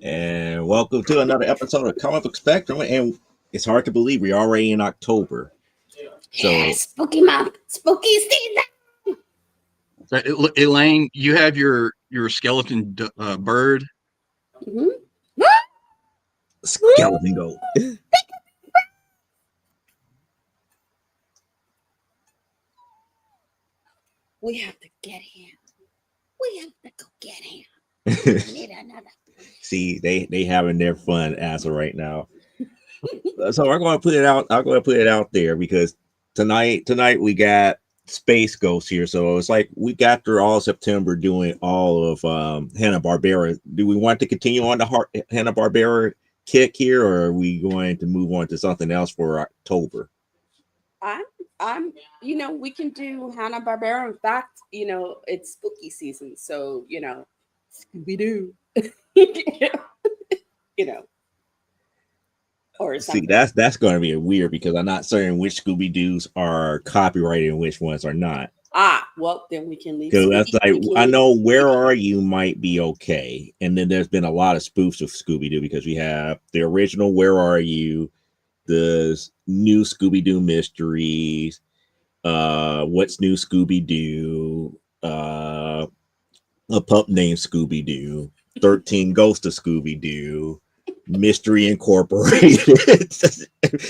And welcome to another episode of Comic Book Spectrum. And it's hard to believe we're already in October. Yeah, So, spooky month, spooky season. Elaine, you have your skeleton bird. Mm-hmm. skeleton goat. We have to get him. We have to go get him. We need another. See, they having their fun as of right now. So I'm going to put it out. I'm going to put it out there because tonight we got Space Ghost here. So it's like we got through all September doing all of Hanna-Barbera. Do we want to continue on the Hanna-Barbera kick here, or are we going to move on to something else for October? We can do Hanna Barbera. In fact, it's spooky season, so Scooby Doo, you know, or See, something. that's going to be weird because I'm not certain which Scooby Doo's are copyrighted and which ones are not. Well, then we can leave. Because that's like We can I leave. know Where Are You might be okay, and then there's been a lot of spoofs of Scooby Doo because we have the original Where Are You, the new Scooby Doo mysteries, what's new Scooby Doo, a pup named Scooby Doo, 13 Ghosts of Scooby Doo, Mystery Incorporated.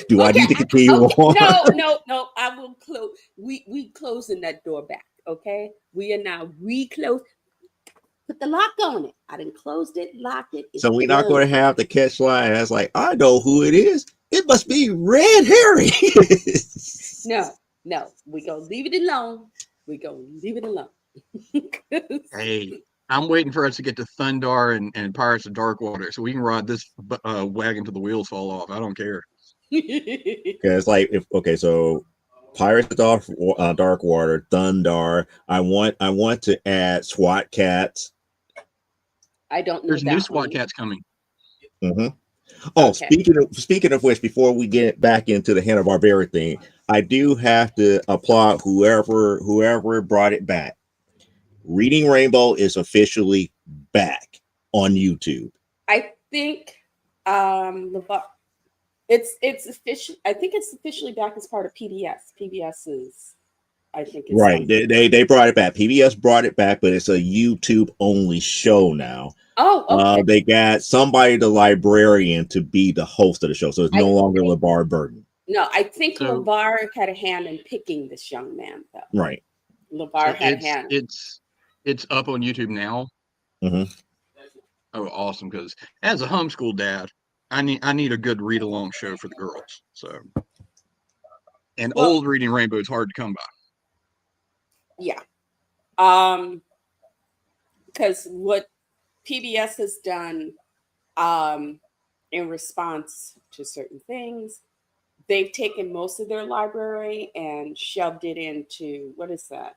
Do I Okay, need to continue okay. on? No. I will close. We closing that door back. Okay, we are now reclose. Put the lock on it. I didn't closed it, locked it. It's So we're not done. going to have the catch line as like, I know who it is. It must be Red Harry. No. We gonna leave it alone. We gonna leave it alone. Hey, I'm waiting for us to get to Thundar and Pirates of Darkwater so we can ride this wagon till the wheels fall off. I don't care. Okay, it's like so Pirates of Dark Water, Thundar. I want to add SWAT cats. I don't know There's new that SWAT one. cats coming. Hmm. Oh, Okay. speaking of which, before we get back into the Hanna Barbera thing, I do have to applaud whoever brought it back. Reading Rainbow is officially back on YouTube. I think it's official. I think it's officially back as part of PBS. PBS is, I think, is Right. something. They brought it back. PBS brought it back, but it's a YouTube only show now. Oh, okay. They got somebody, the librarian, to be the host of the show, so it's I no longer think LeVar Burton. no. I think So LeVar had a hand in picking this young man, though. Right. LeVar so had a it's hand. it's it's up on YouTube now. Hmm. Oh, awesome! Because as a homeschool dad, I need a good read along show for the girls. So and Well, old Reading Rainbow is hard to come by. yeah. Um, because what PBS has done, um, in response to certain things, they've taken most of their library and shoved it into what is that?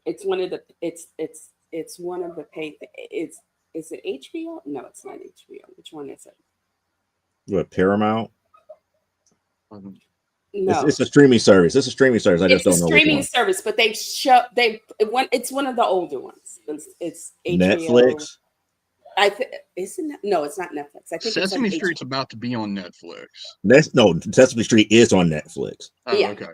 It's one of the it's one of the pay. It's is it HBO? No, it's not HBO. Which one is it? What, Paramount? Um, No, It's a streaming service. It's a streaming service. I just it's a don't know which streaming one. service, but they've shoved they it one. It's one of the older ones. It's HBO. Netflix. I think isn't it? No, it's not Netflix. I think it's like Sesame H. Street's about to be on Netflix. That's no Sesame Street is on Netflix. Oh, Yeah. okay.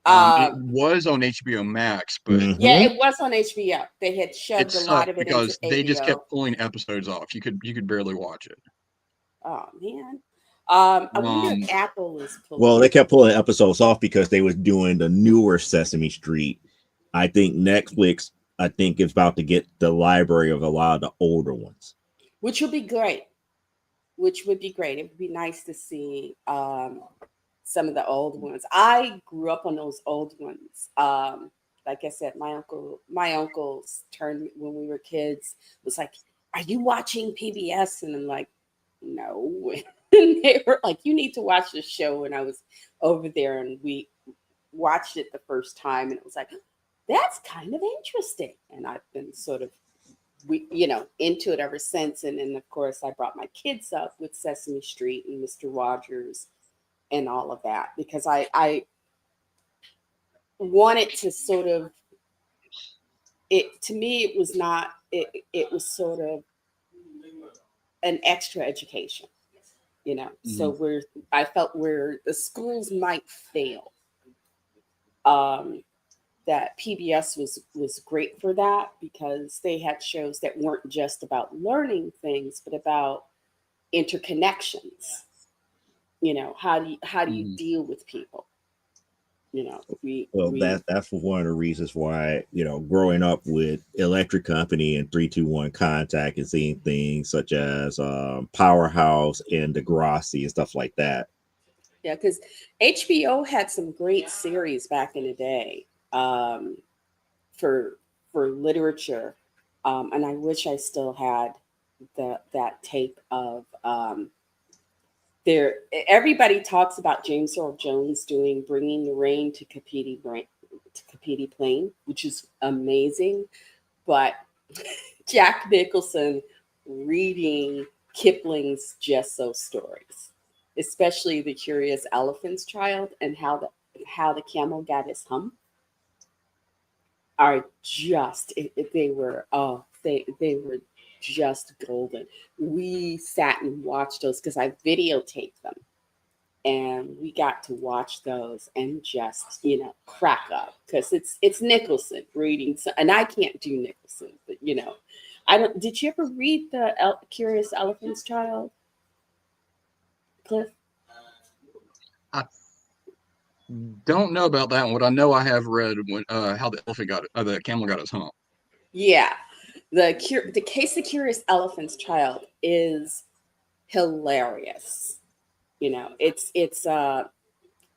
It Um. was on HBO Max, but Yeah, Hmm. it was on HBO. They had it shoved a lot sucked of it into because they just kept HBO. pulling episodes off. You could barely watch it. Oh man. I wonder if Um, Apple is Well, pulling they it. kept pulling episodes off because they was doing the newer Sesame Street. I think Netflix, I think, is about to get the library of a lot of the older ones. Which would be great. Which would be great. It would be nice to see some of the old ones. I grew up on those old ones. Like I said, my uncles turned when we were kids was like, "Are you watching PBS?" And I'm like, "No." And they were like, "You need to watch this show." And I was over there, and we watched it the first time, and it was like, "That's kind of interesting." And I've been sort of into it ever since. And then of course I brought my kids up with Sesame Street and Mr. Rogers and all of that because I wanted to sort of it to me it was not it was sort of an extra education, So I felt where the schools might fail. That PBS was great for that because they had shows that weren't just about learning things, but about interconnections. How do you Mhm. deal with people? Well, We that's one of the reasons why, growing up with Electric Company and 321 Contact and seeing things such as Powerhouse and Degrassi and stuff like that. Yeah, because HBO had some great series back in the day, for literature, and I wish I still had that tape of there. Everybody talks about James Earl Jones doing "Bringing the Rain" to Kapiti Plain, which is amazing, but Jack Nicholson reading Kipling's Just So stories, especially The Curious Elephant's Child and how the camel got his hump, are just they were they were just golden. We sat and watched those because I videotaped them, and we got to watch those and just crack up because it's Nicholson reading, and I can't do Nicholson, but I don't. Did you ever read the Curious Elephant's Child, Cliff? I don't know about that one. What I know I have read when how the camel got his hump. Yeah, the Case of Curious Elephant's Child is hilarious. It's a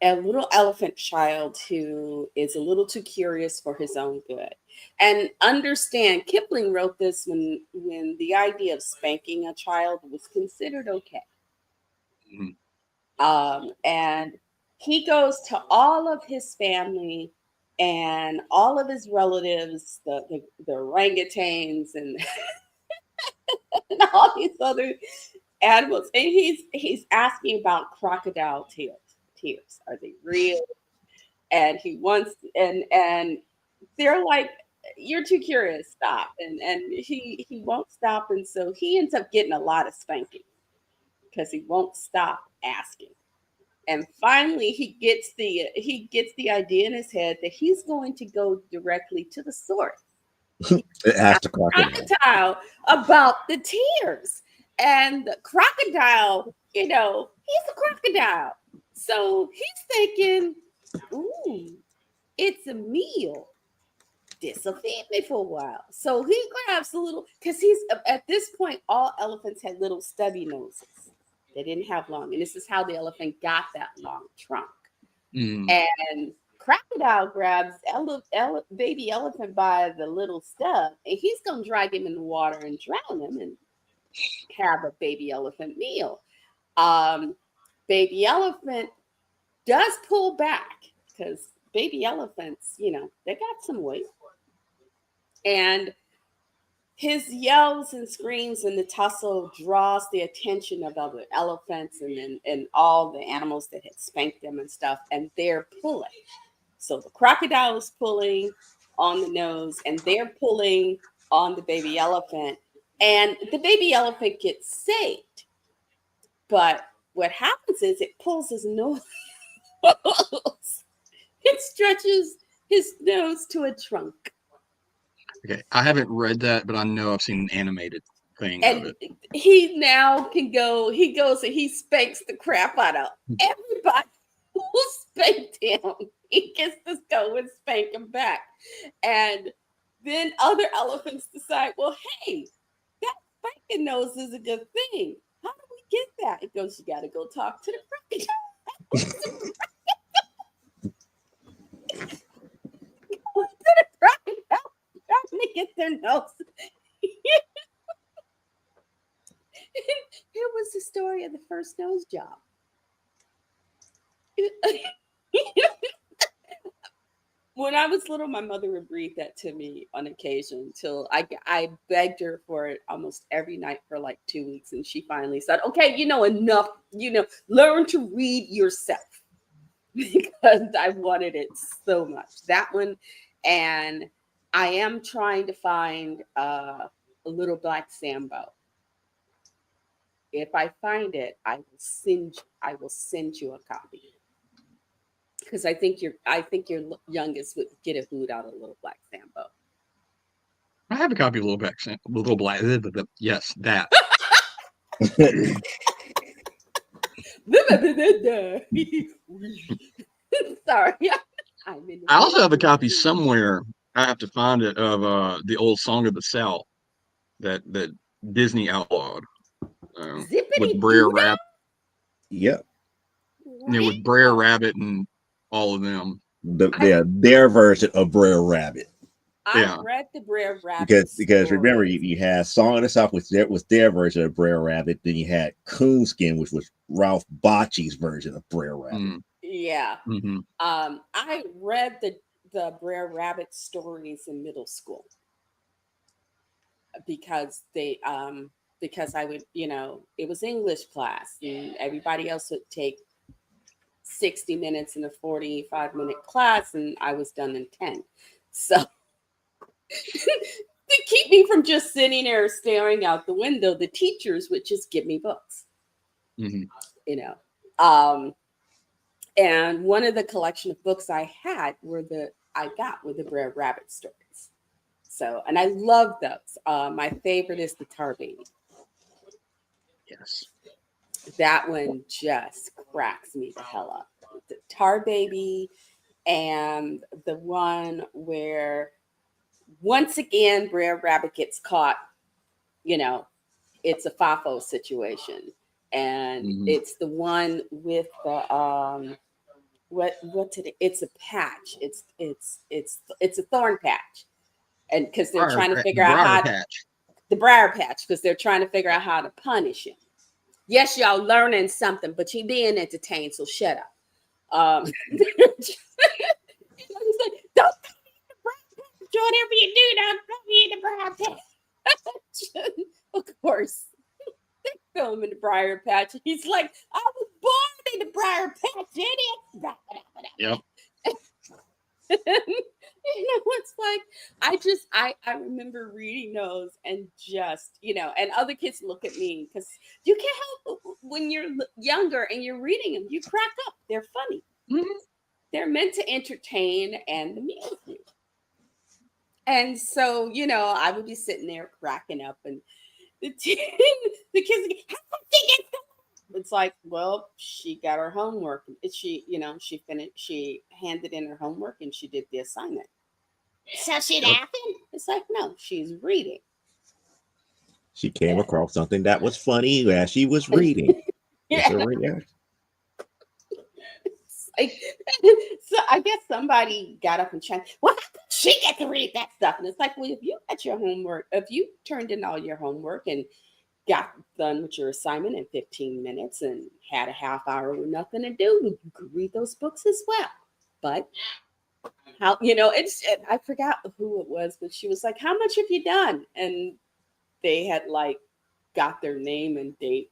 little elephant child who is a little too curious for his own good. And understand, Kipling wrote this when the idea of spanking a child was considered okay. Mhm. And he goes to all of his family and all of his relatives, the orangutans and, and all these other animals, and he's asking about crocodile tears. Tears, are they real? And he wants, and they're like, you're too curious, stop. And he won't stop, and so he ends up getting a lot of spanking because he won't stop asking. And finally he gets the idea in his head that he's going to go directly to the source. It has to crocodile. Crocodile about the tears. And the crocodile, he's a crocodile. So he's thinking, ooh, it's a meal. This will feed me for a while. So he grabs a little, because he's at this point, all elephants had little stubby noses. They didn't have long. And this is how the elephant got that long trunk. Mhm. And crocodile grabs baby elephant by the little stub, and he's going to drag him in the water and drown him and have a baby elephant meal. Um, Baby elephant does pull back because baby elephants, they got some weight. And his yells and screams and the tussle draws the attention of other elephants and all the animals that had spanked them and stuff, and they're pulling. So the crocodile is pulling on the nose, and they're pulling on the baby elephant, and the baby elephant gets saved. But what happens is it pulls his nose, it stretches his nose to a trunk. Okay, I haven't read that, but I know I've seen an animated thing of And it. he now can go, he goes and he spanks the crap out of everybody who spanked him. He gets to go and spank him back. And then other elephants decide, well, hey, that spanking nose is a good thing. How do we get that? It goes, you got to go talk to the crocodile. Go to the crocodile trying to get their nose. Here was the story of the first nose job. When I was little, my mother would read that to me on occasion till I begged her for it almost every night for like 2 weeks. And she finally said, okay, enough, learn to read yourself because I wanted it so much. That one. And I am trying to find a little black Sambo. If I find it, I will send you a copy. Because I think your youngest would get a hoot out of Little Black Sambo. I have a copy of Little Black. Yes, that. Sorry. I'm in the I also have a mood. copy somewhere. I have to find it of the old Song of the South that Disney outlawed with Zippity Brer doo Rabbit. Yep. With Brer Wow. Rabbit and all of them. I Their version of Brer Rabbit. I Yeah. read the Brer Rabbit Because remember stories. you had Song of the South was their version of Brer Rabbit. Then you had Coonskin, which was Ralph Bocce's version of Brer Rabbit. Yeah. Mm-hmm. I read the Brer Rabbit stories in middle school because because I would, it was English class and everybody else would take 60 minutes in a 45-minute class and I was done in 10. So to keep me from just sitting there staring out the window, the teachers would just give me books, Mm-hmm. you know. Um, and one of the collection of books I got were the Brer Rabbit stories. So, and I love those. My favorite is the Tar Baby. Yes. That one just cracks me the hell up. The Tar Baby and the one where once again Brer Rabbit gets caught, you know, it's a FAFO situation. And Mm-hmm. it's the one with the what did it's a patch. It's a thorn patch. And because they're trying to figure The out Briar how Patch. the briar patch, because they're trying to figure out how to punish him. Yes, y'all learning something, but you being entertained, so shut up. He's like, don't do whatever you do, don't throw me in the briar patch. Of course, throw him in the briar patch. He's like, I was born in the briar patch, idiot. Yep. It's like I remember reading those and just and other kids look at me because you can't help when you're younger and you're reading them, you crack up. They're funny. Mm-hmm. They're meant to entertain and amuse you. And so I would be sitting there cracking up, and the the kids, it's like, well, she got her homework. She finished. She handed in her homework and she did the assignment. So she laughing? It's like, no, she's reading. She came across something that was funny as she was reading. It's a reaction. Like, so I guess somebody got up and checked. Well, how could she get to read that stuff? And it's like, well, if you got your homework, if you turned in all your homework and got done with your assignment in 15 minutes and had a half hour with nothing to do, you could read those books as well. But I forgot who it was, but she was like, how much have you done? And they had like got their name and date.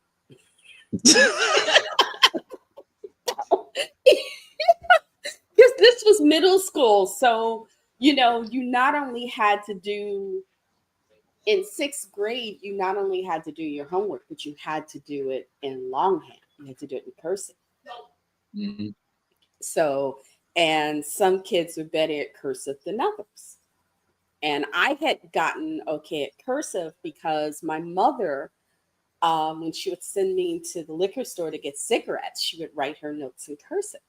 Because this was middle school. So, you not only had to do in sixth grade, you not only had to do your homework, but you had to do it in longhand. You had to do it in cursive. Mm-hmm. So, and some kids were better at cursive than others. And I had gotten okay at cursive because my mother, when she would send me to the liquor store to get cigarettes, she would write her notes in cursive.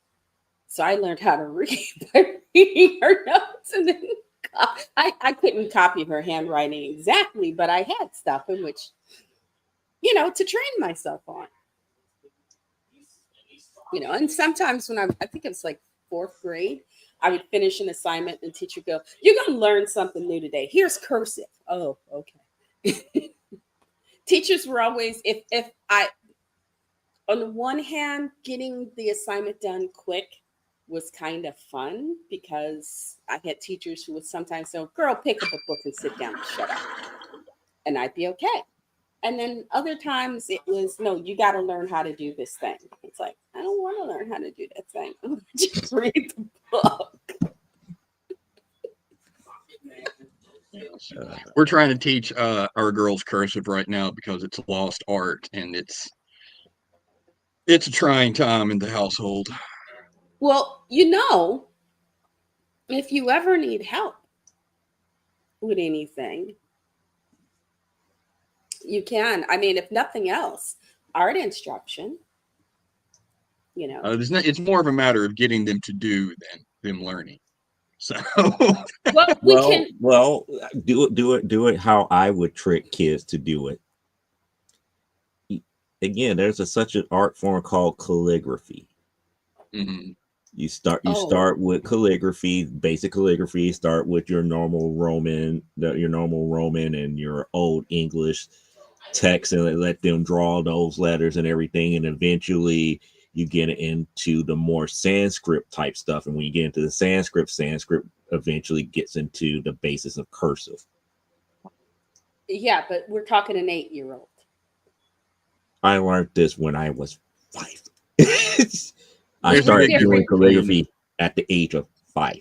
So I learned how to read by reading her notes, and then I couldn't copy her handwriting exactly, but I had stuff in which, to train myself on. And sometimes when I think it was like fourth grade, I would finish an assignment and teacher would go, "You're going to learn something new today. Here's cursive." Oh, okay. Teachers were always, if I, on the one hand, getting the assignment done quick was kind of fun because I had teachers who would sometimes say, "Girl, pick up a book and sit down and shut up." And I'd be okay. And then other times it was, "No, you got to learn how to do this thing." It's like, I don't want to learn how to do that thing. I'm going to just read the book. We're trying to teach our girls cursive right now because it's a lost art, and it's a trying time in the household. Well, if you ever need help with anything, you can. I mean, if nothing else, art instruction, you know. It's more of a matter of getting them to do than them learning. So, Well, we can. Well, do it how I would trick kids to do it. Again, there's such an art form called calligraphy. mhm. You Oh, start with calligraphy, basic calligraphy. Start with your normal Roman and your old English text, and let them draw those letters and everything, and eventually you get into the more Sanskrit type stuff. And when you get into the Sanskrit eventually gets into the basis of cursive. yeah, but we're talking an 8-year-old. I learned this when I was 5. I There's a We're started big doing different. difference between calligraphy at the age of 5.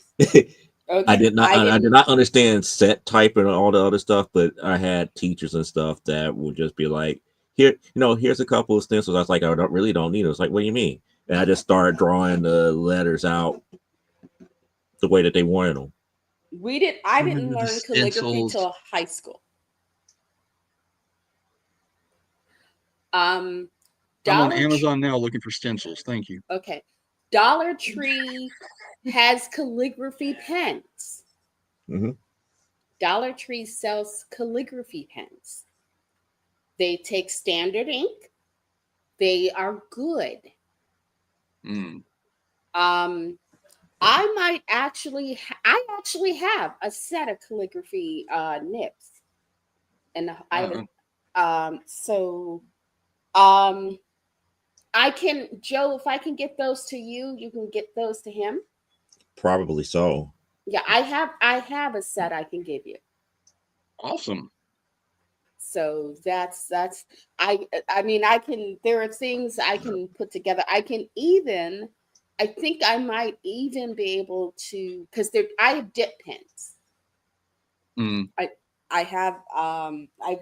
Okay, I I did didn't. not understand set type and all the other stuff, but I had teachers and stuff that would just be like, here's a couple of stencils. I was like, I don't need it. It's like, what do you mean? And I just started drawing the letters out the way that they wanted them. I didn't the learn calligraphy stencils. till high school. Um, I'm on Dollar Tree. Amazon now looking for stencils. Thank you. Okay, Dollar Tree has calligraphy pens. Hmm. Dollar Tree sells calligraphy pens. They take standard ink. They are good. Mm. Um, I actually have a set of calligraphy nibs, and I have Uh, so um, I can, Joe, if I can get those to you, you can get those to him. Probably so. Yeah, I have a set I can give you. awesome. So I mean I can, there are things I can put together. I think I might even be able to, because I have dip pens. Mm. I I have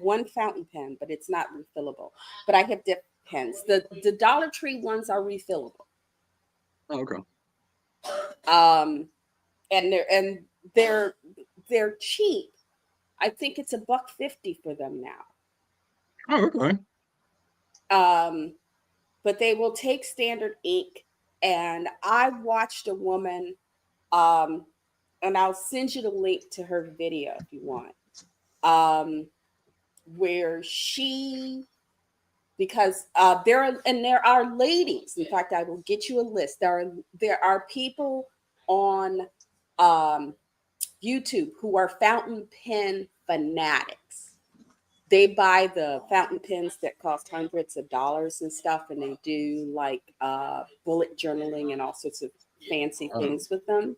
one fountain pen, but it's not refillable. But I have dip pens. The Dollar Tree ones are refillable. Oh, okay. Um and they're they're cheap. I think it's $1.50 for them now. Oh, okay. Um but they will take standard ink. And I watched a woman, um, and I'll send you the link to her video if you want, um, where she, because there are ladies. In fact, I will get you a list. There are people on um, YouTube who are fountain pen fanatics. They buy the fountain pens that cost hundreds of dollars and stuff, and they do like bullet journaling and all sorts of fancy Oh, things with them.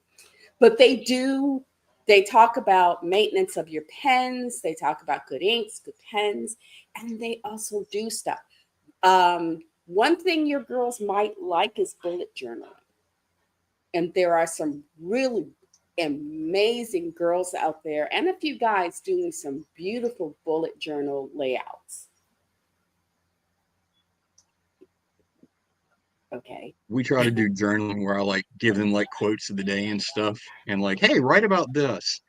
But they talk about maintenance of your pens, they talk about good inks, good pens, and they also do stuff. One thing your girls might like is bullet journaling. And there are some really amazing girls out there and a few guys doing some beautiful bullet journal layouts. Okay. we try to do journaling where I like give them like quotes of the day and stuff, and like, hey, write about this.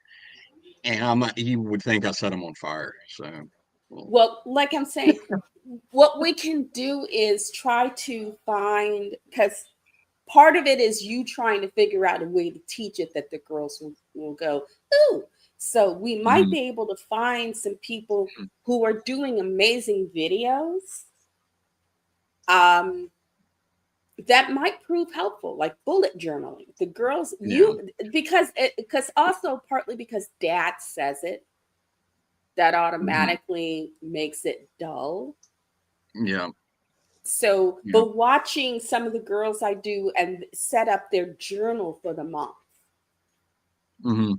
And he would think I set him on fire. So, well, Well, like I'm saying, what we can do is try to find, because part of it is you trying to figure out a way to teach it that the girls will go, ooh. So we might mhm. be able to find some people who are doing amazing videos. Um, that might prove helpful, like bullet journaling. The girls, Yeah. because also partly because dad says it, that Mhm. automatically makes it dull. Yeah. So, Yeah. but watching some of the girls I do and set up their journal for the month Hmm.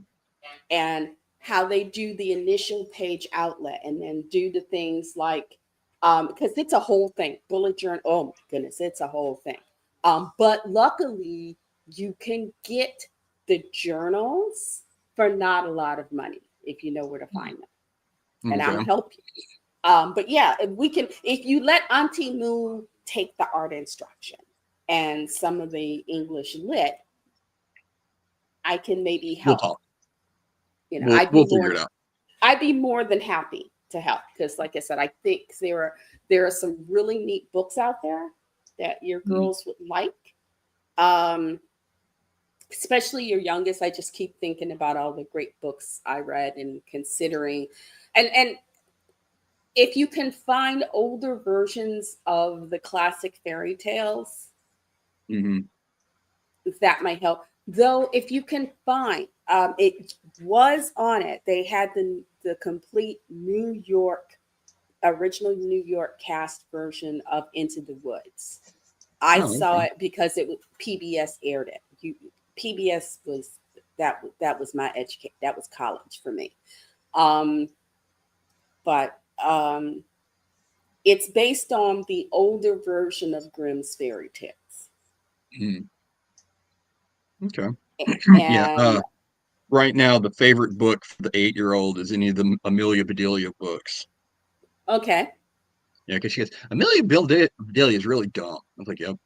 and how they do the initial page outlet and then do the things like, because it's a whole thing. Bullet journal, oh my goodness, it's a whole thing. But luckily, you can get the journals for not a lot of money. if you know where to find them, and Okay. I'll help you. But yeah, if you let Auntie Moo take the art instruction and some of the English lit, I can maybe We'll help. talk. You know, We'll figure it out. I'd be more than happy to help because, like I said, I think there are some really neat books out there that your girls would like. Um, Especially your youngest. I just keep thinking about all the great books I read and considering, and if you can find older versions of the classic fairy tales, Mm-hmm. that might help. Though, if you can find, it was on it. They had the complete New York, original New York cast version of Into the Woods. I Oh, saw okay. it because it was PBS aired it. PBS was that was my education. That was college for me. Um, but it's based on the older version of Grimm's fairy tales. Mm. Okay. Yeah. And Right now, the favorite book for the 8-year-old is any of the Amelia Bedelia books. okay. Yeah, because she goes, Amelia Bedelia is really dumb. I was like, yep.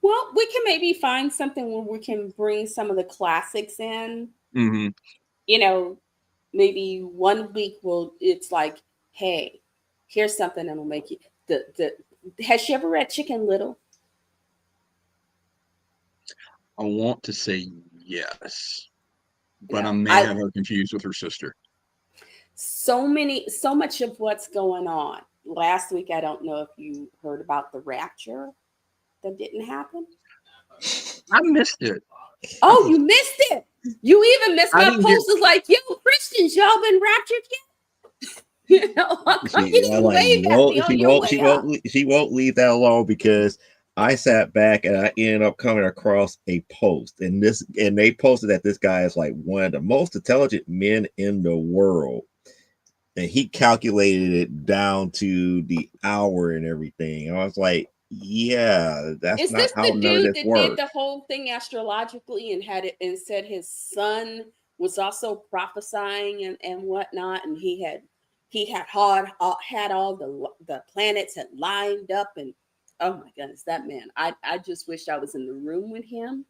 Well, we can maybe find something where we can bring some of the classics in. Mm-hmm. You know, maybe one week it's like, hey, here's something that'll make you the has she ever read Chicken Little? I want to say yes, but I No. may have her confused with her sister. So much of what's going on. Last week, I don't know if you heard about the rapture that didn't happen. I missed it. Oh, you missed it. You even missed I my didn't get. post. Was like, yo, Christians, y'all been raptured yet? You know, you I'm didn't like, wave at no, me on your way up. she won't leave that alone because I sat back and I ended up coming across a post and they posted that this guy is like one of the most intelligent men in the world. And he calculated it down to the hour and everything. And I was like, yeah, that's Is not this how the none of dude this that did works. the whole thing astrologically and had it and said his son was also prophesying and whatnot, and he had all the planets had lined up, and oh my goodness, that man! I just wish I was in the room with him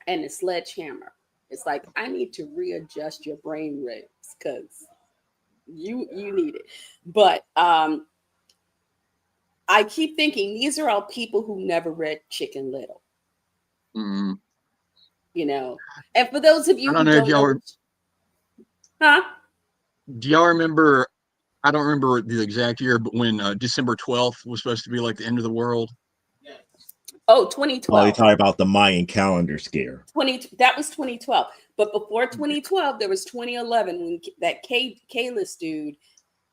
and the sledgehammer. It's like I need to readjust your brain waves because you need it, but I keep thinking these are all people who never read Chicken Little. Mm, You know. And for those of I you don't who know if don't y'all know, huh? do y'all remember. I don't remember the exact year, but when December 12th was supposed to be like the end of the world. Oh, Oh, you 2012. talking about the Mayan calendar scare. That was 2012. But before 2012, there was 2011 when that Kalis dude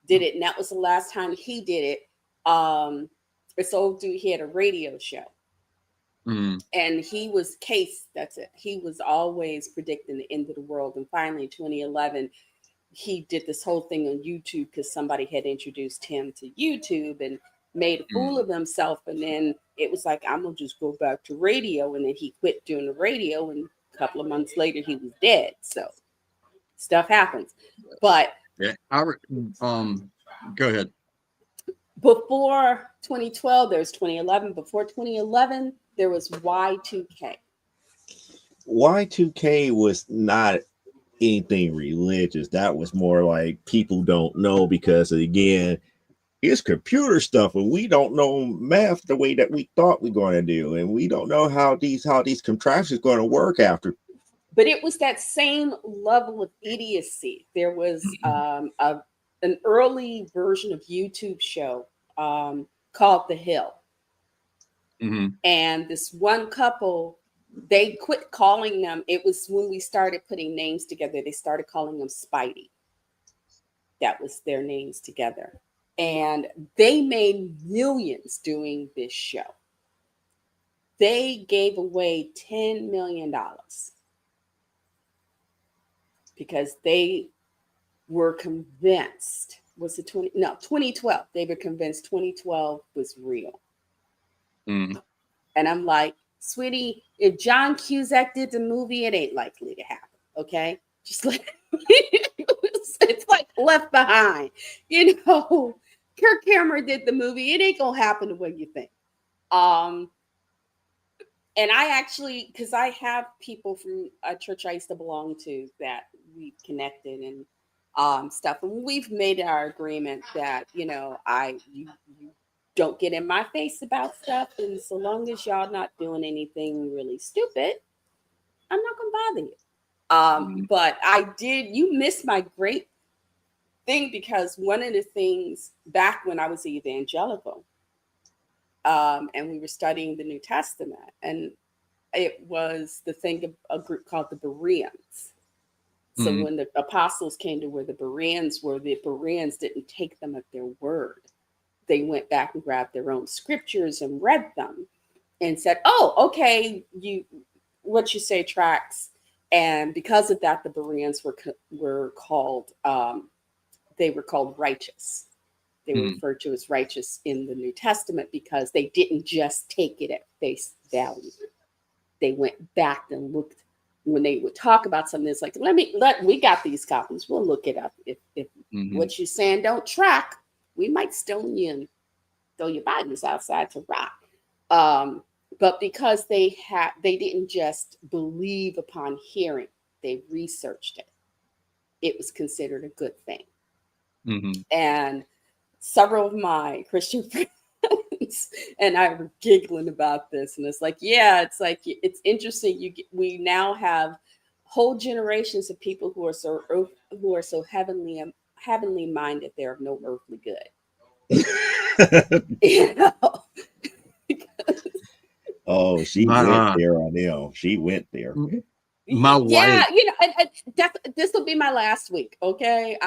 did it, and that was the last time he did it. This old dude, he had a radio show. Mm, And he was Case, that's it. He was always predicting the end of the world. And finally, 2011, he did this whole thing on YouTube because somebody had introduced him to YouTube and made a fool mm. of himself. And then it was like, I'm gonna just go back to radio. And then he quit doing the radio, and a couple of months later, he was dead. So stuff happens. But Yeah. Go ahead. before 2012, there was 2011. Before 2011, there was Y2K. Y2K was not anything religious. That was more like people don't know because again, it's computer stuff and we don't know math the way that we thought we're going to do, and we don't know how these contraptions going to work after. But it was that same level of idiocy. There was an early version of YouTube show called The Hill, Mm-hmm. and this one couple, they quit calling them. It was when we started putting names together. They started calling them Spidey. That was their names together, and they made millions doing this show. They gave away $10 million because they were convinced, was it 2012, they were convinced 2012 was real. Mm. And I'm like, Sweetie, if John Cusack did the movie, it ain't likely to happen. Okay, just like it's like Left Behind. Kirk Cameron did the movie. It ain't gonna happen the way you think. Um, and I actually, because I have people from a church I used to belong to that we connected and stuff, and we've made our agreement that you don't get in my face about stuff, and so long as y'all not doing anything really stupid, I'm not gonna bother you. But you missed my great thing, because one of the things back when I was evangelical, and we were studying the New Testament, and it was the thing of a group called the Bereans. So when the apostles came to where the Bereans were, the Bereans didn't take them at their word. They went back and grabbed their own scriptures and read them and said, "Oh, okay, what you say tracks." And because of that, the Bereans were called righteous. They were referred to as righteous in the New Testament because they didn't just take it at face value. They went back and looked. When they would talk about something, it's like, we got these copies. We'll look it up. If what you're saying don't track, we might stone you and throw your Bibles outside to rot. But because they didn't just believe upon hearing, they researched it. It was considered a good thing. And several of my Christian friends and I were giggling about this, and it's like, it's interesting. We now have whole generations of people who are so heavenly minded. They're of no earthly good. Oh, she went there on them. She went there. My wife. This will be my last week. Okay,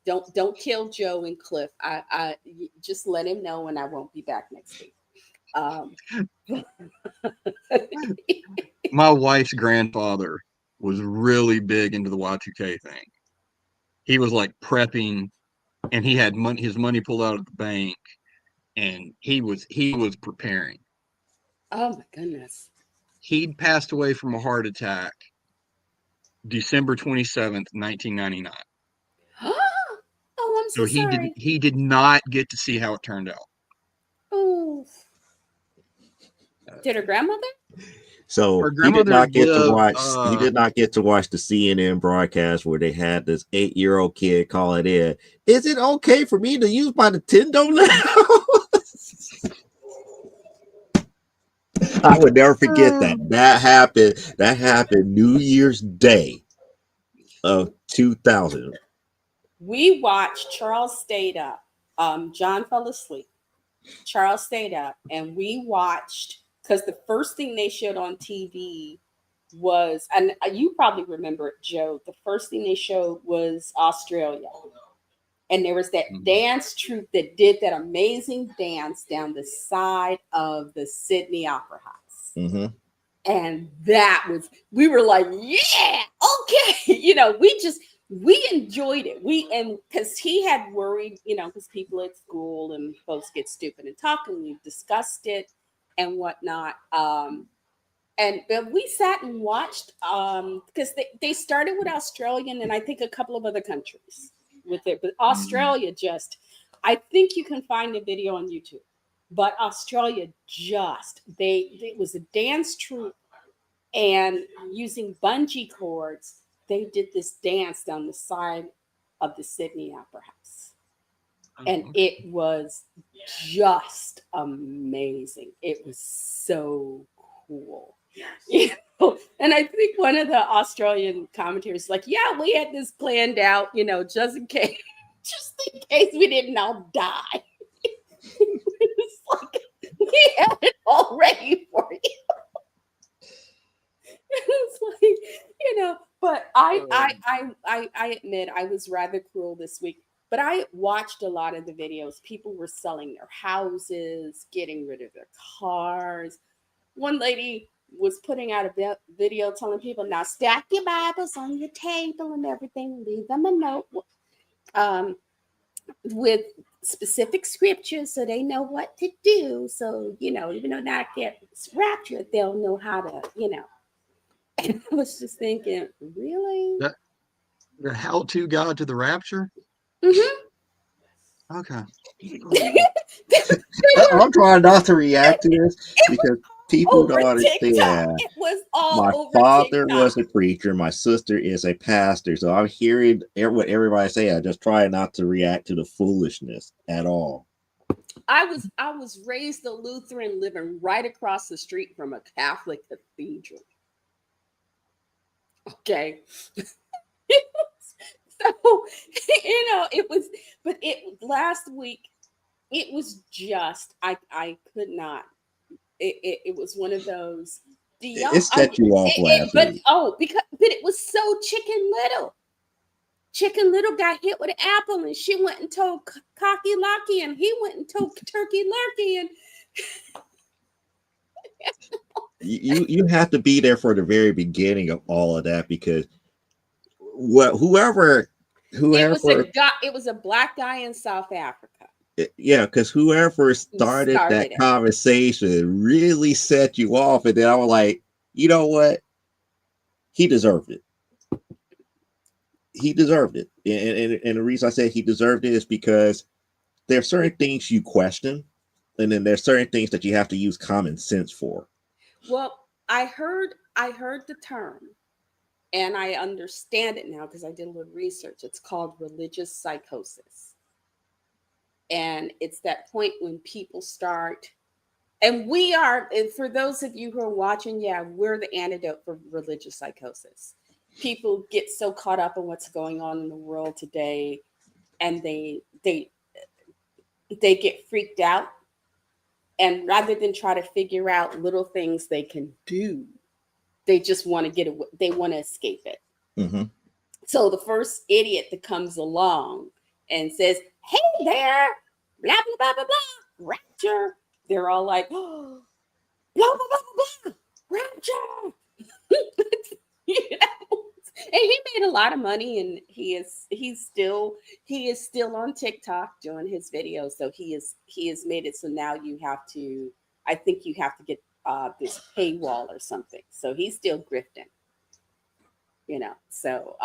don't kill Joe and Cliff. I just let him know, and I won't be back next week. My wife's grandfather was really big into the Y2K thing. He was like prepping, and he had his money pulled out of the bank, and he was preparing. Oh my goodness. He'd passed away from a heart attack December 27th, 1999. Oh, I'm so sorry. He did not get to see how it turned out. Oh. Did her grandmother? So he did not get to watch. He did not get to watch the CNN broadcast where they had this 8-year-old kid call it in. Is it okay for me to use my Nintendo now? I would never forget that. That happened New Year's Day of 2000. We watched. Charles stayed up. John fell asleep. Charles stayed up, and we watched, because the first thing they showed on TV was, and you probably remember it, Joe. The first thing they showed was Australia, and there was that dance troupe that did that amazing dance down the side of the Sydney Opera House. And we were like, yeah, okay. We enjoyed it. Because he had worried, because people at school and folks get stupid and talk, and we discussed it and whatnot. But we sat and watched, because they started with Australia and I think a couple of other countries with it. But Australia I think you can find the video on YouTube. But Australia it was a dance troupe, and using bungee cords, they did this dance down the side of the Sydney Opera House. And it was just amazing. It was so cool. And I think one of the Australian commentators like, yeah, we had this planned out, just in case we didn't all die. It's like, we had it all ready for you. It's like, but I admit I was rather cruel this week. But I watched a lot of the videos. People were selling their houses, getting rid of their cars. One lady was putting out a video telling people, now stack your Bibles on your table and everything. Leave them a note with specific scriptures so they know what to do. So, even though not get raptured, they'll know how to. And I was just thinking, really? That the how-to guide to the rapture. Mm-hmm. Okay. I'm trying not to react to this It was because people over don't TikTok. understand. It was all My over father TikTok. was a preacher. My sister is a pastor. So I'm hearing what everybody say. I just try not to react to the foolishness at all. I was raised a Lutheran, living right across the street from a Catholic cathedral. Okay. So, it was, but it last week, it was just, I could not, it was one of those, do y'all, It set you off last but, week. but it was so Chicken Little. Chicken Little got hit with an apple and she went and told Cocky Locky and he went and told Turkey Lurkey and You have to be there for the very beginning of all of that because whoever it was a black guy in South Africa. yeah, because whoever started that Started it. conversation really set you off, and then I was like, you know what? He deserved it. He deserved it, and the reason I said he deserved it is because there are certain things you question, and then there's certain things that you have to use common sense for. Well, I heard the term, and I understand it now because I did a little research. It's called religious psychosis. And it's that point when people start, and for those of you who are watching, yeah, we're the antidote for religious psychosis. People get so caught up in what's going on in the world today, and they get freaked out. And rather than try to figure out little things they can do, they just want to get away. They want to escape it. Mm-hmm. So the first idiot that comes along and says, "Hey there, blah blah blah blah blah, rapture," they're all like, "Oh, blah blah blah blah blah, rapture." you know? And he made a lot of money, and he's still on TikTok doing his videos. So he has made it so now you have to. I think you have to get this paywall or something. So he's still grifting. So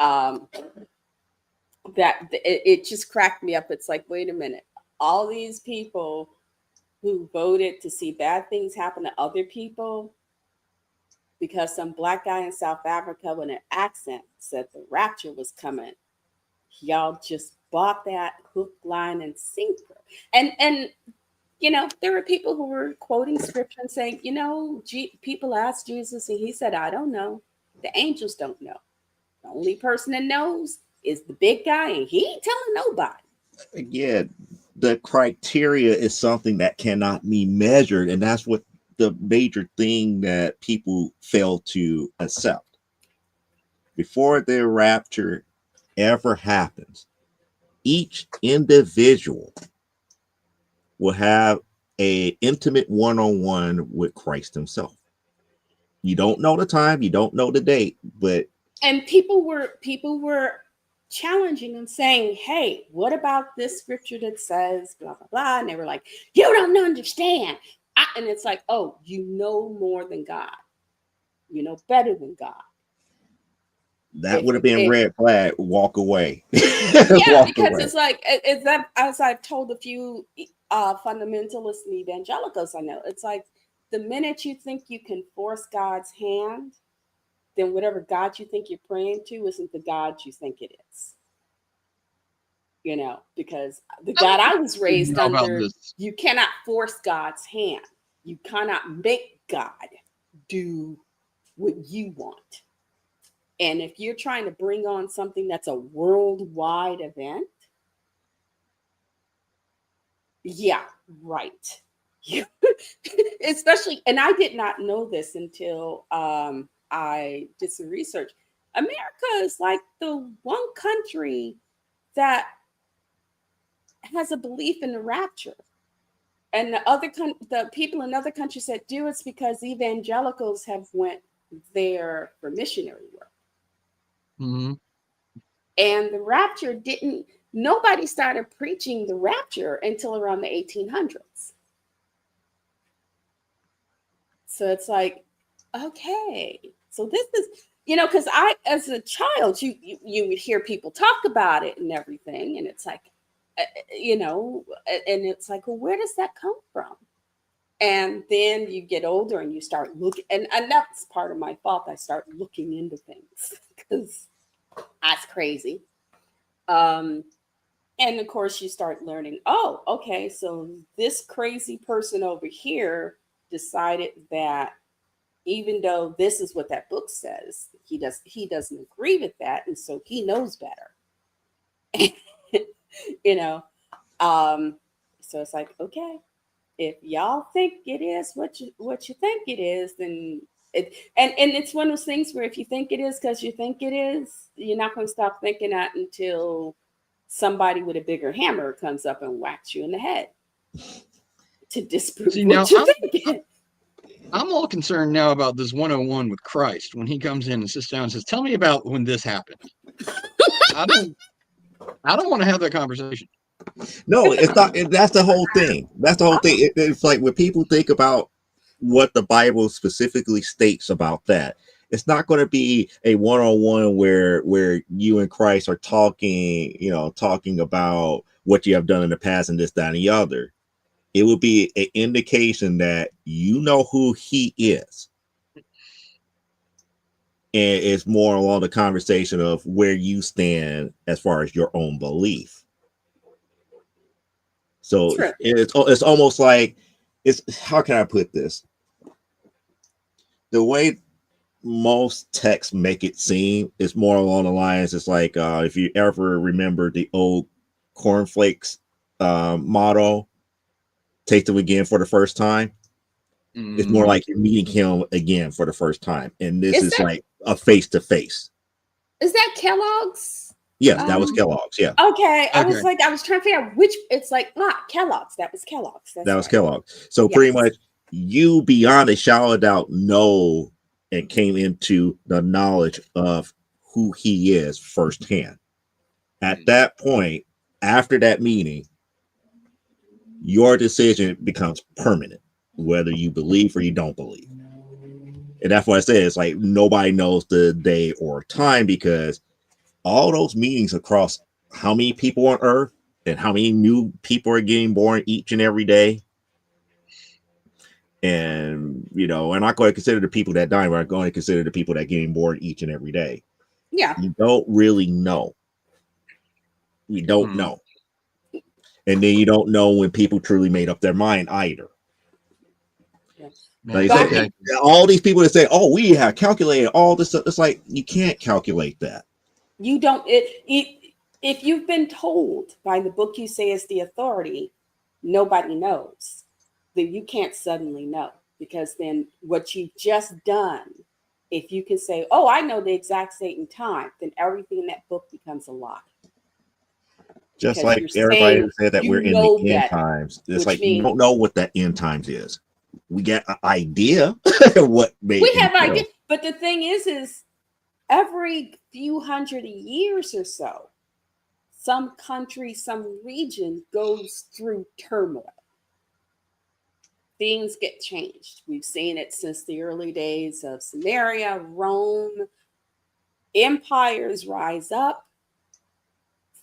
that it just cracked me up. It's like, wait a minute, all these people who voted to see bad things happen to other people because some black guy in South Africa with an accent said the rapture was coming, y'all just bought that hook, line, and sinker. And there were people who were quoting scripture and saying, people asked Jesus and he said, I don't know. The angels don't know. The only person that knows is the big guy, and he ain't telling nobody. Again, the criteria is something that cannot be measured, and that's what the major thing that people fail to accept. Before the rapture ever happens, each individual will have a intimate one-on-one with Christ himself. You don't know the time, you don't know the date, but people were challenging and saying, hey, what about this scripture that says blah blah blah? And they were like, you don't understand. And it's like, oh, you know more than God. You know better than God. that would have been red flag. Walk away. Yeah, Walk because away. it's like, it's that, as I've told a few fundamentalists and evangelicals I know, it's like the minute you think you can force God's hand, then whatever God you think you're praying to isn't the God you think it is. Because the God I was raised under, you cannot force God's hand. You cannot make God do what you want. And if you're trying to bring on something that's a worldwide event, yeah, right. Especially, and I did not know this until I did some research. America is like the one country that has a belief in the rapture, and the people in other countries that do it's because evangelicals have went there for missionary work. Mm-hmm. And the rapture didn't. nobody started preaching the rapture until around the 1800s. So it's like, okay, so this is, because I, as a child, you would hear people talk about it and everything, and it's like, and it's like, well, where does that come from? And then you get older and you start looking, and that's part of my fault. I start looking into things because that's crazy. Um, and of course, you start learning, oh, okay, so this crazy person over here decided that even though this is what that book says, he doesn't agree with that, and so he knows better. you know, um, so it's like, okay, if y'all think it is what you think it is, then and it's one of those things where if you think it is because you think it is, you're not going to stop thinking that until somebody with a bigger hammer comes up and whacks you in the head to disprove See, now what you think. I'm all concerned now about this 101 with Christ when he comes in and sits down and says, "Tell me about when this happened." I don't I don't want to have that conversation. No, it's not. That's the whole thing. That's the whole thing. It's like when people think about what the Bible specifically states about that, it's not going to be a one-on-one where you and Christ are talking, talking about what you have done in the past and this, that, and the other. It would be an indication that you know who he is. And it's more along the conversation of where you stand as far as your own belief. So True. it's almost like, it's, how can I put this? The way most texts make it seem is more along the lines, it's like, if you ever remember the old cornflakes motto, taste them again for the first time. It's more like you're meeting him again for the first time, and this is like a face to face. Is that Kellogg's? Yes, that was Kellogg's. Yeah. Okay. I was trying to figure out which. It's like not Kellogg's. That was Kellogg's. That's That was right. Kellogg's. So pretty much, you beyond a shadow of doubt know and came into the knowledge of who he is firsthand. At that point, after that meeting, your decision becomes permanent, whether you believe or you don't believe. And that's what I said. It's like nobody knows the day or time, because all those meetings across how many people on earth and how many new people are getting born each and every day. And, we're not going to consider the people that die. We're going to consider the people that are getting born each and every day. Yeah. You don't really know. We don't know. And then you don't know when people truly made up their mind either. Yes. Like I said, all these people that say, "Oh, we have calculated all this stuff," it's like, you can't calculate that. You don't. If you've been told by the book you say is the authority, nobody knows, then you can't suddenly know, because then what you've just done, if you can say, "Oh, I know the exact date and time," then everything in that book becomes a lie. Just like everybody who said that we're in the end times, it's like you don't know what that end times is. We get an idea what we have an idea, but the thing is every few hundred years or so, some country, some region goes through turmoil. Things get changed. We've seen it since the early days of Samaria, Rome. Empires rise up.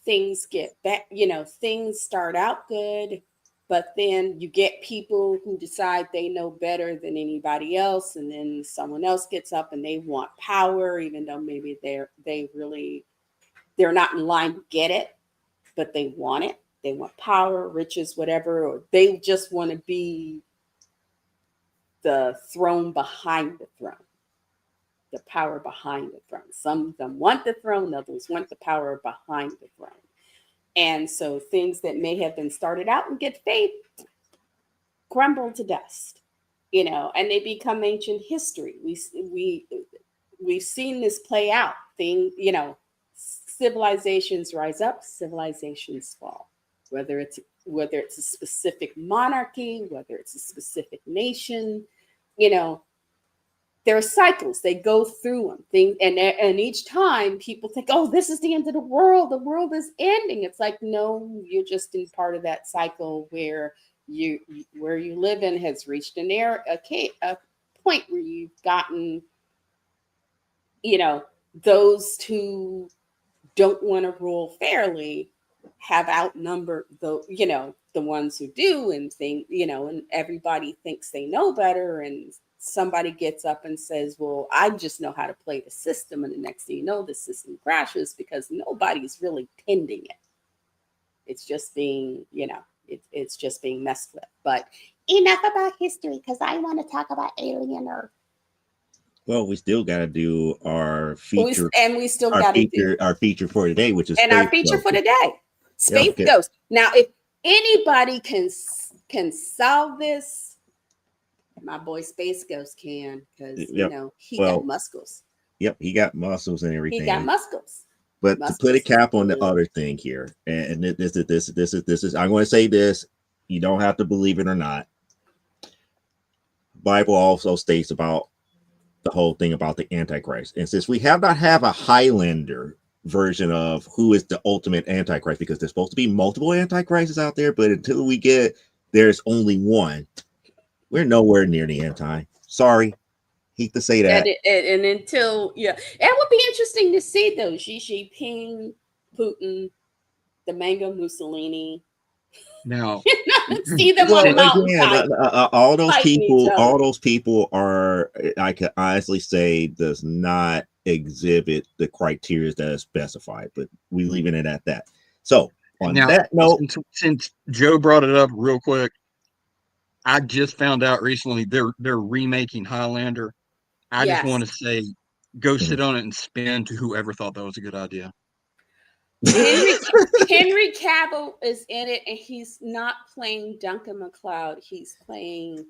Things get back, things start out good, but then you get people who decide they know better than anybody else, and then someone else gets up and they want power, even though maybe they're not in line to get it, but they want it. They want power, riches, whatever, or they just want to be the throne behind the throne, the power behind the throne. Some of them want the throne, others want the power behind the throne. And so things that may have been started out in good faith crumble to dust, and they become ancient history. We've seen this play out. Civilizations rise up, civilizations fall. Whether it's a specific monarchy, whether it's a specific nation, there are cycles. They go through them. And each time people think, oh, this is the end of the world. The world is ending. It's like, no, you're just in part of that cycle where you live in has reached a point where you've gotten, those who don't want to rule fairly have outnumbered the ones who do, and and everybody thinks they know better, and somebody gets up and says, well, I just know how to play the system, and the next thing you know, the system crashes because nobody's really tending it. It's just being, it's just being messed with. But enough about history, because I want to talk about Alien Earth. Well, we still got to do our feature, we still got to do our feature for today, which is our feature for today, Space Ghost. Now, if anybody can solve this, my boy Space Ghost can, because he got muscles. Yep, he got muscles and everything. He got muscles. But to put a cap on the other thing here, and this is, I'm going to say this. You don't have to believe it or not. Bible also states about the whole thing about the Antichrist, and since we have not have a Highlander version of who is the ultimate Antichrist, because there's supposed to be multiple Antichrists out there, but until we get there's only one, we're nowhere near the anti. Sorry, hate to say that. And until it would be interesting to see though. Xi Jinping, Putin, the Mango Mussolini. Now, see them on the mountaintop. All those people are, I could honestly say, does not exhibit the criteria that is specified, but we leaving it at that. So on that note, since Joe brought it up real quick, I just found out recently they're remaking Highlander. I just want to say, go sit on it and spin to whoever thought that was a good idea. Henry Cavill is in it, and he's not playing Duncan MacLeod. He's playing.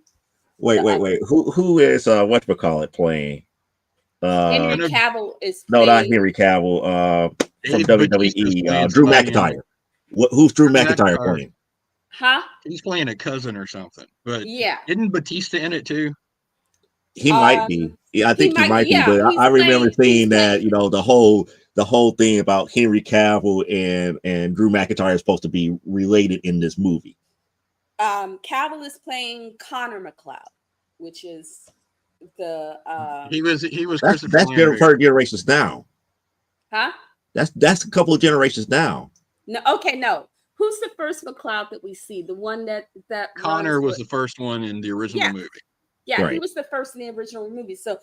Wait. Who is whatchamacallit playing? Henry Cavill is playing, not Henry Cavill. From WWE, Drew McIntyre. Who's Drew McIntyre playing? Huh? He's playing a cousin or something. But isn't Batista in it too? He might be. Yeah, I think he might be. But I remember seeing that, the whole thing about Henry Cavill and Drew McIntyre is supposed to be related in this movie. Cavill is playing Connor MacLeod, which is the he was that's third generations now. Huh? That's a couple of generations now. No, who's the first MacLeod that we see? The one that Connor was the first one in the original movie. Yeah, right. He was the first in the original movie. So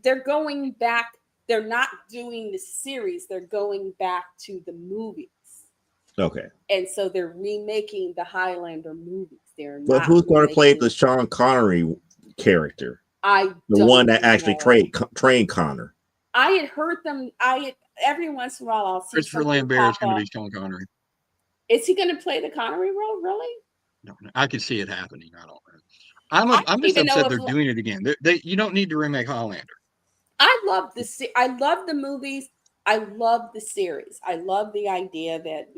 they're going back. They're not doing the series. They're going back to the movies. Okay. And so they're remaking the Highlander movies. But who's going to play the Sean Connery character? The one that actually trained Connor. I had heard them. Every once in a while I'll see Christopher Lambert is going to be Sean Connery. Is he going to play the Connery role? Really? No, I could see it happening. I don't know. I'm just upset they're doing it again. You don't need to remake Highlander. I love the movies. I love the series. I love the idea that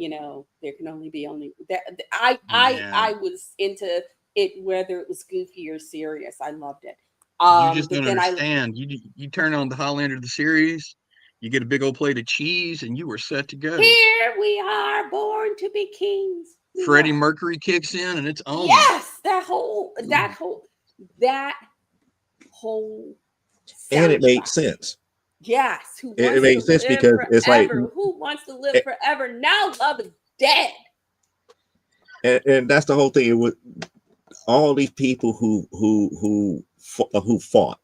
there can only be that. I was into it, whether it was goofy or serious. I loved it. You just don't understand. You turn on the Highlander the series, you get a big old plate of cheese, and you were set to go. Here we are, born to be kings. Freddie Mercury kicks in, and it's on. Yes, that whole. And it makes sense. Yes, it makes sense because forever? It's like, who wants to live forever? Now love is dead. And that's the whole thing. It was all these people who fought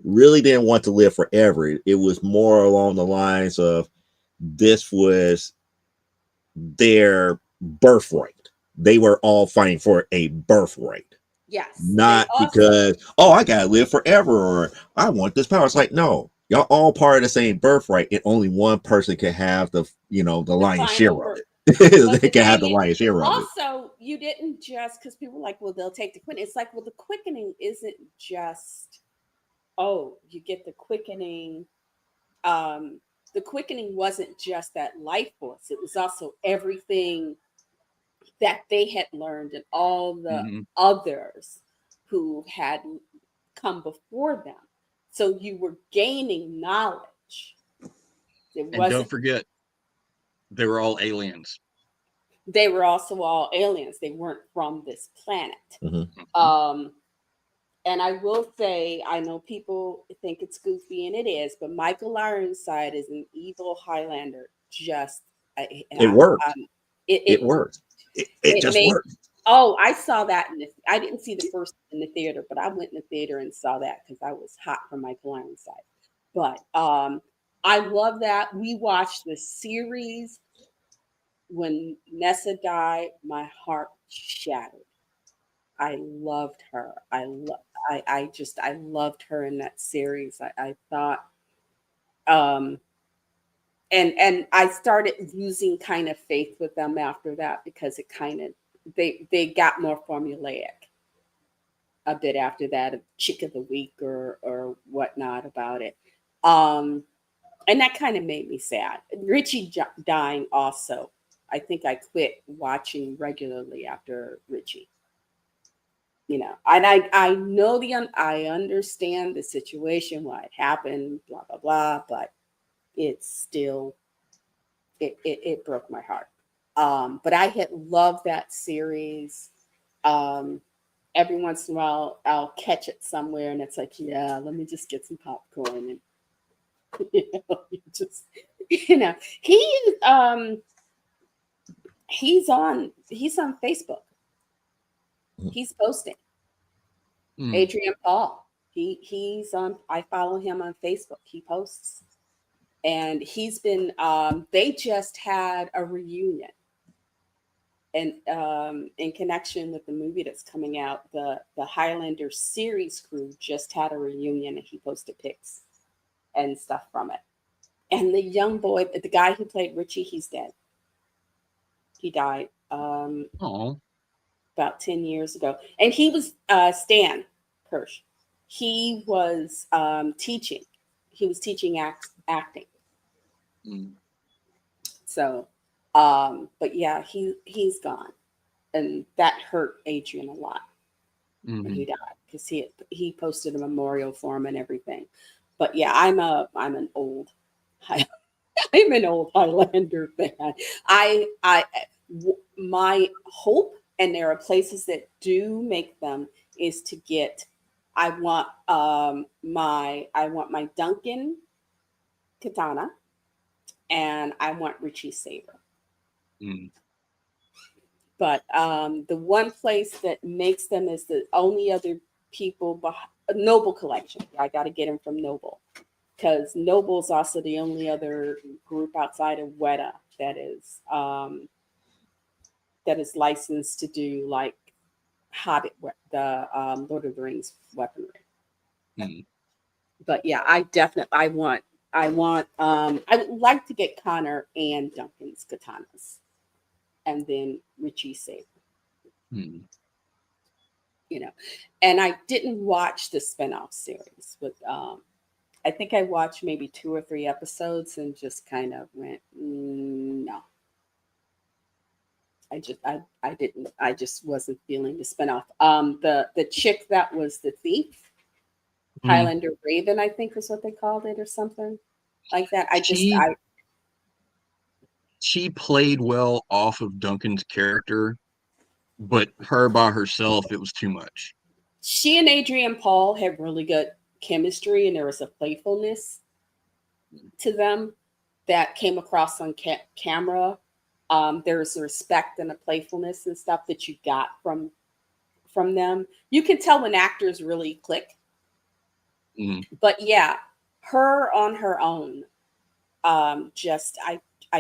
really didn't want to live forever. It was more along the lines of this was their birthright. They were all fighting for a birthright. Yes. Not because, I gotta live forever or I want this power. It's like, no, y'all all part of the same birthright, and only one person can have the lion's share of it. They can have the lion's share of it. Also, you didn't just, because people are like, well, they'll take the quickening. It's like, well, the quickening isn't just, you get the quickening. The quickening wasn't just that life force. It was also everything that they had learned and all the others who had come before them. So you were gaining knowledge. It And don't wasn't. forget, they were all aliens. They were also all aliens. They weren't from this planet. Mm-hmm. And I will say, I know people think it's goofy, and it is, but Michael Ironside is an evil Highlander. Just It worked. It It worked. It just made. worked. Oh, I saw that I didn't see the first in the theater, but I went in the theater and saw that because I was hot for Michael Ironside. But I love that. We watched the series when Nessa died. My heart shattered. I loved her. I loved her in that series. I thought um and I started losing kind of faith with them after that because it kind of they got more formulaic a bit after that, a chick of the week or whatnot about it. And that kind of made me sad. Richie dying also. I think I quit watching regularly after Richie. And I know I understand the situation, why it happened, blah blah blah, but it's still it broke my heart. But I had loved that series. Um, every once in a while I'll catch it somewhere and it's like, yeah, let me just get some popcorn and you just he he's on Facebook. He's posting. Mm. Adrian Paul. He's on. I follow him on Facebook. He posts, and he's been. They just had a reunion, and in connection with the movie that's coming out, the Highlander series crew just had a reunion, and he posted pics and stuff from it. And the young boy, the guy who played Richie, he's dead. He died Oh. about 10 years ago, and he was Stan Kirsch. He was teaching. He was teaching acting. Mm. So, but yeah, he's gone, and that hurt Adrian a lot when Mm-hmm. he died because he posted a memorial for him and everything. But yeah, I'm an old I'm an old Highlander fan. My hope, and there are places that do make them, is to get. I want my Duncan katana, and I want Richie saber. Mm. But the one place that makes them is the only other people Noble Collection. I got to get them from Noble because Noble's also the only other group outside of Weta that is licensed to do like Hobbit, the Lord of the Rings weaponry. Mm. But yeah, I would like to get Connor and Duncan's katanas, and then Richie saber. Mm. You know, and I didn't watch the spinoff series, but I think I watched maybe 2 or 3 episodes and just kind of went, no. I didn't I just wasn't feeling the spinoff. The chick that was the thief, Mm. Highlander Raven, I think is what they called it or something like that. She she played well off of Duncan's character, but her by herself, it was too much. She and Adrian Paul had really good chemistry, and there was a playfulness to them that came across on camera. There's a respect and a playfulness and stuff that you got from them. You can tell when actors really click. Mm. But yeah, her on her own, I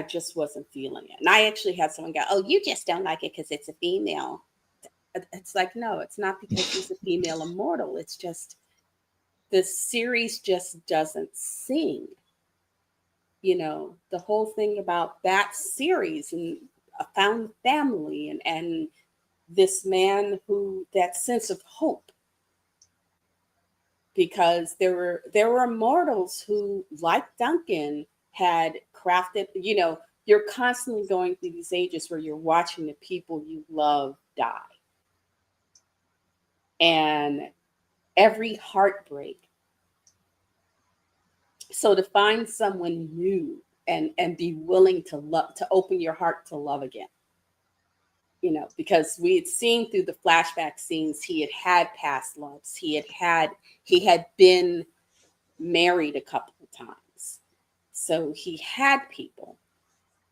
just wasn't feeling it. And I actually had someone go, "Oh, you just don't like it because it's a female." It's like, no, it's not because she's a female immortal. It's just the series just doesn't sing. The whole thing about that series and a found family and this man who that sense of hope, because there were immortals who, like Duncan, had crafted. You're constantly going through these ages where you're watching the people you love die, and every heartbreak So to find someone new and be willing to love, to open your heart to love again, because we had seen through the flashback scenes he had past loves. He had been married a couple of times, so he had people.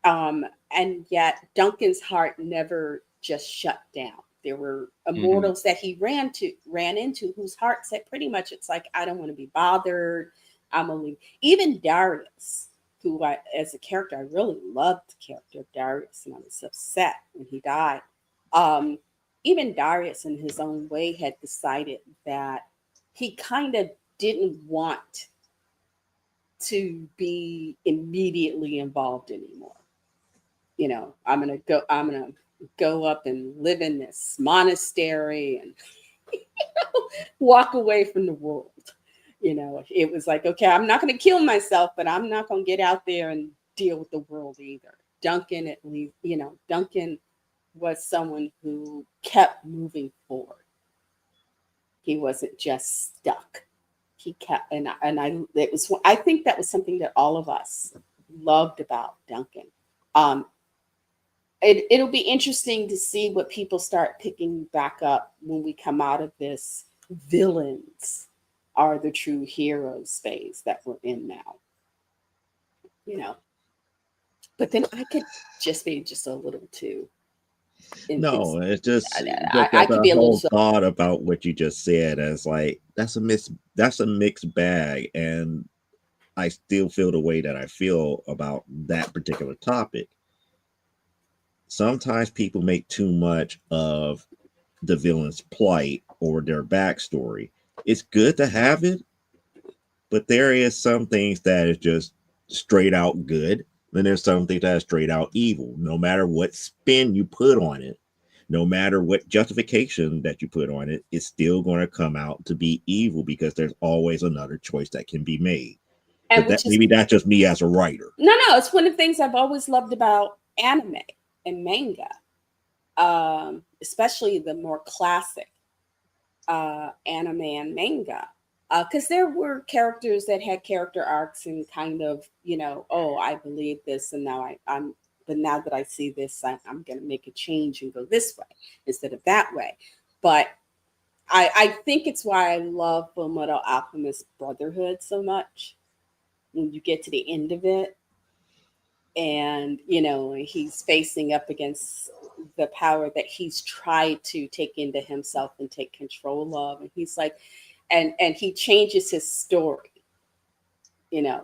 And yet Duncan's heart never just shut down. There were Hmm. immortals that he ran into whose heart said pretty much, it's like, I don't want to be bothered. I'm only even Darius, who I, as a character, I really loved the character of Darius, and I was upset when he died. Um, Even Darius, in his own way, had decided that he kind of didn't want to be immediately involved anymore. I'm gonna go up and live in this monastery and walk away from the world. It was like, okay, I'm not gonna kill myself, but I'm not gonna get out there and deal with the world either. Duncan, at least, Duncan was someone who kept moving forward. He wasn't just stuck. He kept, and I it was I think that was something that all of us loved about Duncan. Um, it'll be interesting to see what people start picking back up when we come out of this villains are the true heroes phase that we're in now. You know, but then I could just be just a little too. It's No, it's just I that could the be a little whole so. thought about what you just said as like that's a mixed bag, and I still feel the way that I feel about that particular topic. Sometimes people make too much of the villain's plight or their backstory. It's good to have it, but there is some things that is just straight out good. Then there's some things that are straight out evil. No matter what spin you put on it, no matter what justification that you put on it, it's still going to come out to be evil because there's always another choice that can be made. And But that which is maybe that's just me as a writer. no, it's one of the things I've always loved about anime and manga, especially the more classic anime and manga. Because there were characters that had character arcs and kind of, oh, I believe this, and now but now that I see this, I'm going to make a change and go this way instead of that way. But I think it's why I love Fullmetal Alchemist Brotherhood so much. When you get to the end of it, and he's facing up against the power that he's tried to take into himself and take control of, and he's like, and he changes his story,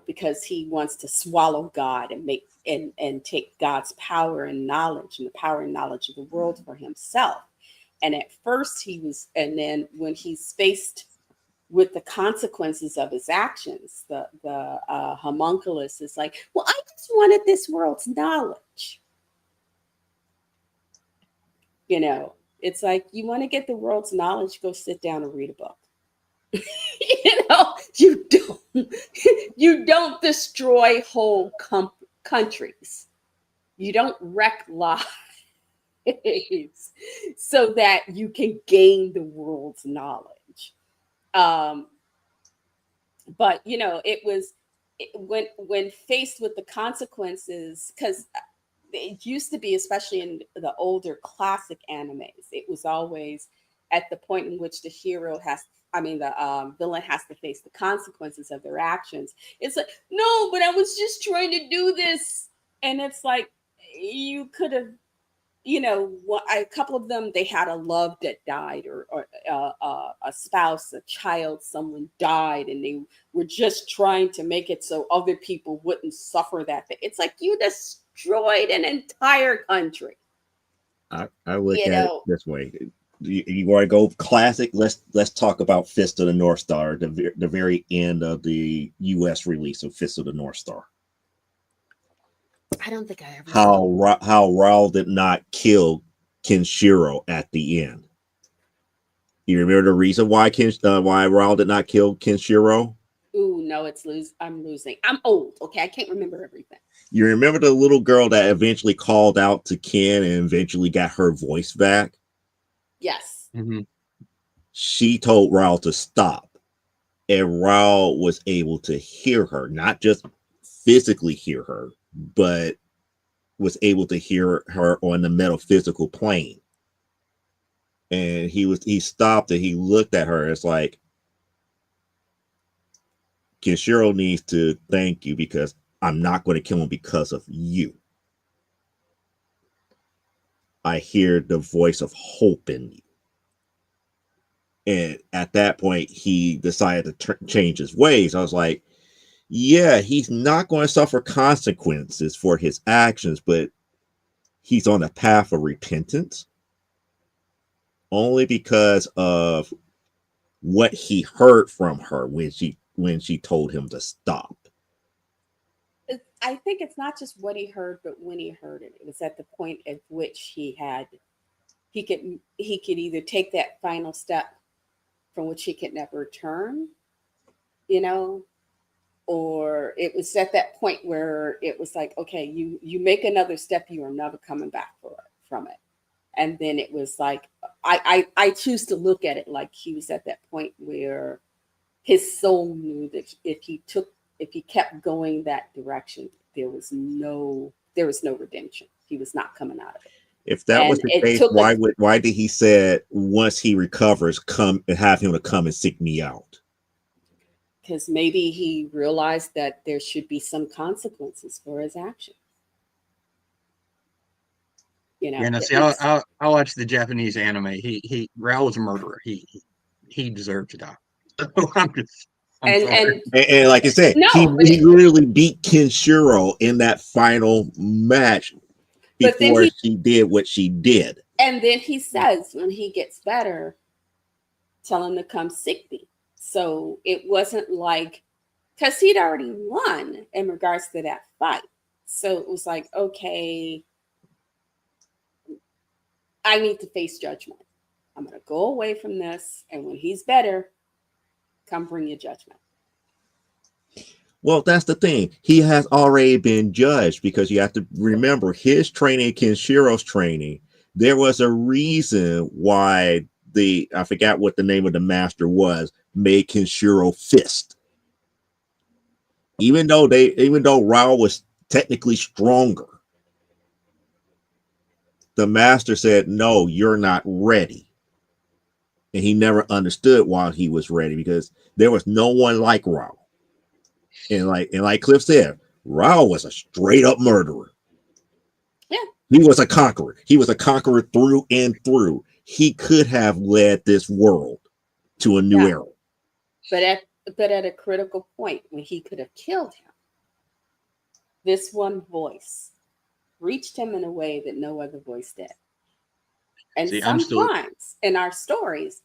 because he wants to swallow God and make and take God's power and knowledge and the power and knowledge of the world for himself. And at first he was, and then when he's faced with the consequences of his actions, the homunculus is like, well, I just wanted this world's knowledge. It's like, you want to get the world's knowledge, go sit down and read a book. You don't you don't destroy whole countries. You don't wreck lives so that you can gain the world's knowledge. Um, but it was when faced with the consequences, because it used to be, especially in the older classic animes, it was always at the point in which the hero has, I mean, the villain has to face the consequences of their actions. It's like, no, but I was just trying to do this. And it's like, you could have, a couple of them, they had a love that died, or a spouse, a child, someone died, and they were just trying to make it so other people wouldn't suffer that. It's like, you destroyed an entire country. I look You at it know, this way. You want to go classic? Let's talk about Fist of the North Star, the very end of the U.S. release of Fist of the North Star. I don't think I ever saw. How Raul did not kill Kenshiro at the end. You remember the reason why why Raul did not kill Kenshiro? Ooh, no, I'm losing. I'm old. Okay, I can't remember everything. You remember the little girl that eventually called out to Ken and eventually got her voice back? Yes. Hmm. She told Raul to stop. and Raul was able to hear her, not just physically hear her, but was able to hear her on the metaphysical plane. And he stopped and he looked at her. It's like, Kenshiro needs to thank you because I'm not going to kill him because of you. I hear the voice of hope in you. And at that point, he decided to change his ways. I was like, yeah, he's not going to suffer consequences for his actions, but he's on a path of repentance only because of what he heard from her when she told him to stop. I think it's not just what he heard, but when he heard it. It was at the point at which he could either take that final step from which he could never return, you know, or it was at that point where it was like, okay, you make another step, you are never coming back from it. And then it was like, I choose to look at it like he was at that point where his soul knew that if he kept going that direction, there was no redemption. He was not coming out of it. If that was And the it case, took a why did he said once he recovers, come and have him to come and seek me out? because maybe he realized that there should be some consequences for his action. You know, Yeah, no, see, it's I watch the Japanese anime. Raul was a murderer. He deserved to die. So I'm sorry. and And like I said, no, he literally beat Kenshiro in that final match but then before she did what she did. he says when he gets better, tell him to come seek me. So it wasn't like, because he'd already won in regards to that fight. So it was like, okay, I need to face judgment. I'm going to go away from this. And when he's better, come bring your judgment. Well, that's the thing. He has already been judged because you have to remember his training, Kenshiro's training. There was a reason why I forgot what the name of the master was, made Kenshiro fist. Even though Rao was technically stronger, the master said, "No, you're not ready." And he never understood why he was ready because there was no one like Rao. And like Cliff said, Rao was a straight up murderer. Yeah. He was a conqueror. He was a conqueror through and through. He could have led this world to a new Yeah. era. But at a critical point when he could have killed him, this one voice reached him in a way that no other voice did. And See, I'm still sometimes in our stories,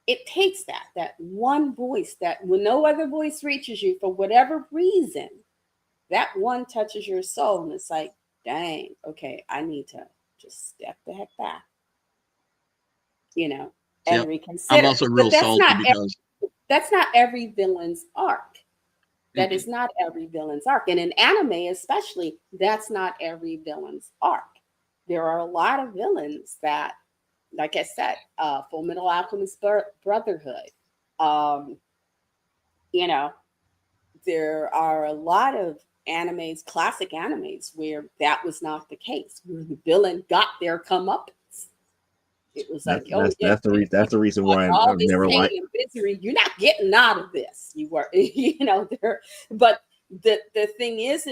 it takes that one voice that when no other voice reaches you for whatever reason, that one touches your soul and it's like, dang, okay, I need to just step the heck back, you know, see, and I'm reconsider. also But real salty because that's not every villain's arc. That mm-mm. is not every villain's arc. And in anime, especially, that's not every villain's arc. There are a lot of villains that, like I said, Full Metal Alchemist Brotherhood. Um, you know, there are a lot of animes, classic animes, where that was not the case, where the villain got their comeuppance. It was like, That's oh that's yeah, that's the you reason. That's the reason caused why all I've this never pain liked. and misery. You're not getting out of this. You were, there. But the thing is,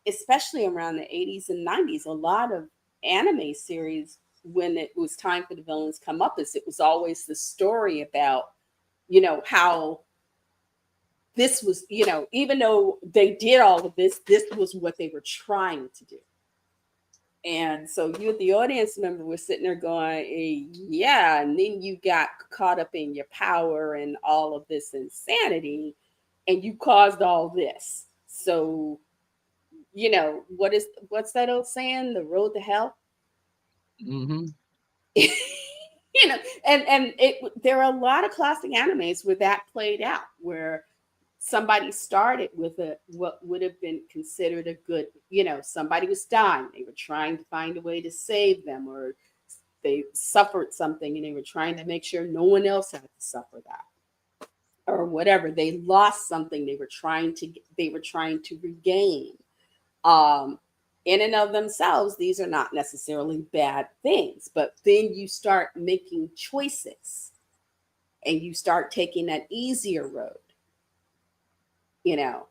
especially around the 80s and 90s, a lot of anime series, when it was time for the villains come up, it was always the story about, how this was, even though they did all of this was what they were trying to do. And so you, the audience member, was sitting there going, yeah, and then you got caught up in your power and all of this insanity, and you caused all this. So, what's that old saying? The road to hell. Mm-hmm. And there are a lot of classic animes where that played out, where somebody started with what would have been considered a good, somebody was dying, they were trying to find a way to save them, or they suffered something and they were trying to make sure no one else had to suffer that. or whatever. They lost something they were trying to regain. Um, in and of themselves, these are not necessarily bad things, but then you start making choices and you start taking that easier road, you know,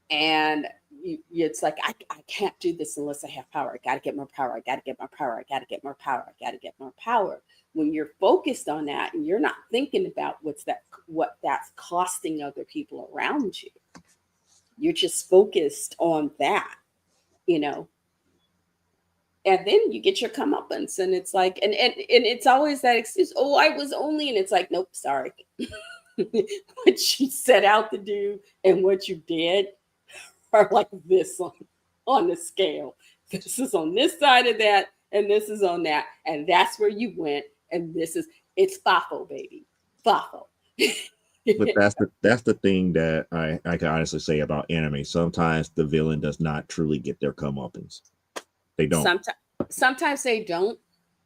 and it's like, I can't do this unless I have power. I got to get more power. I got to get more power. I got to get more power. I got to get more power. When you're focused on that and you're not thinking about what that's costing other people around you, you're just focused on that, you know. And then you get your comeuppance, and it's like, and it's always that excuse. Oh, I was only, and it's like, nope, sorry. What you set out to do and what you did are like this on the scale. This is on this side of that, and this is on that, and that's where you went. And it's FAFO, baby, FAFO. But that's the thing that I can honestly say about anime. Sometimes the villain does not truly get their comeuppance. They don't. Sometimes they don't.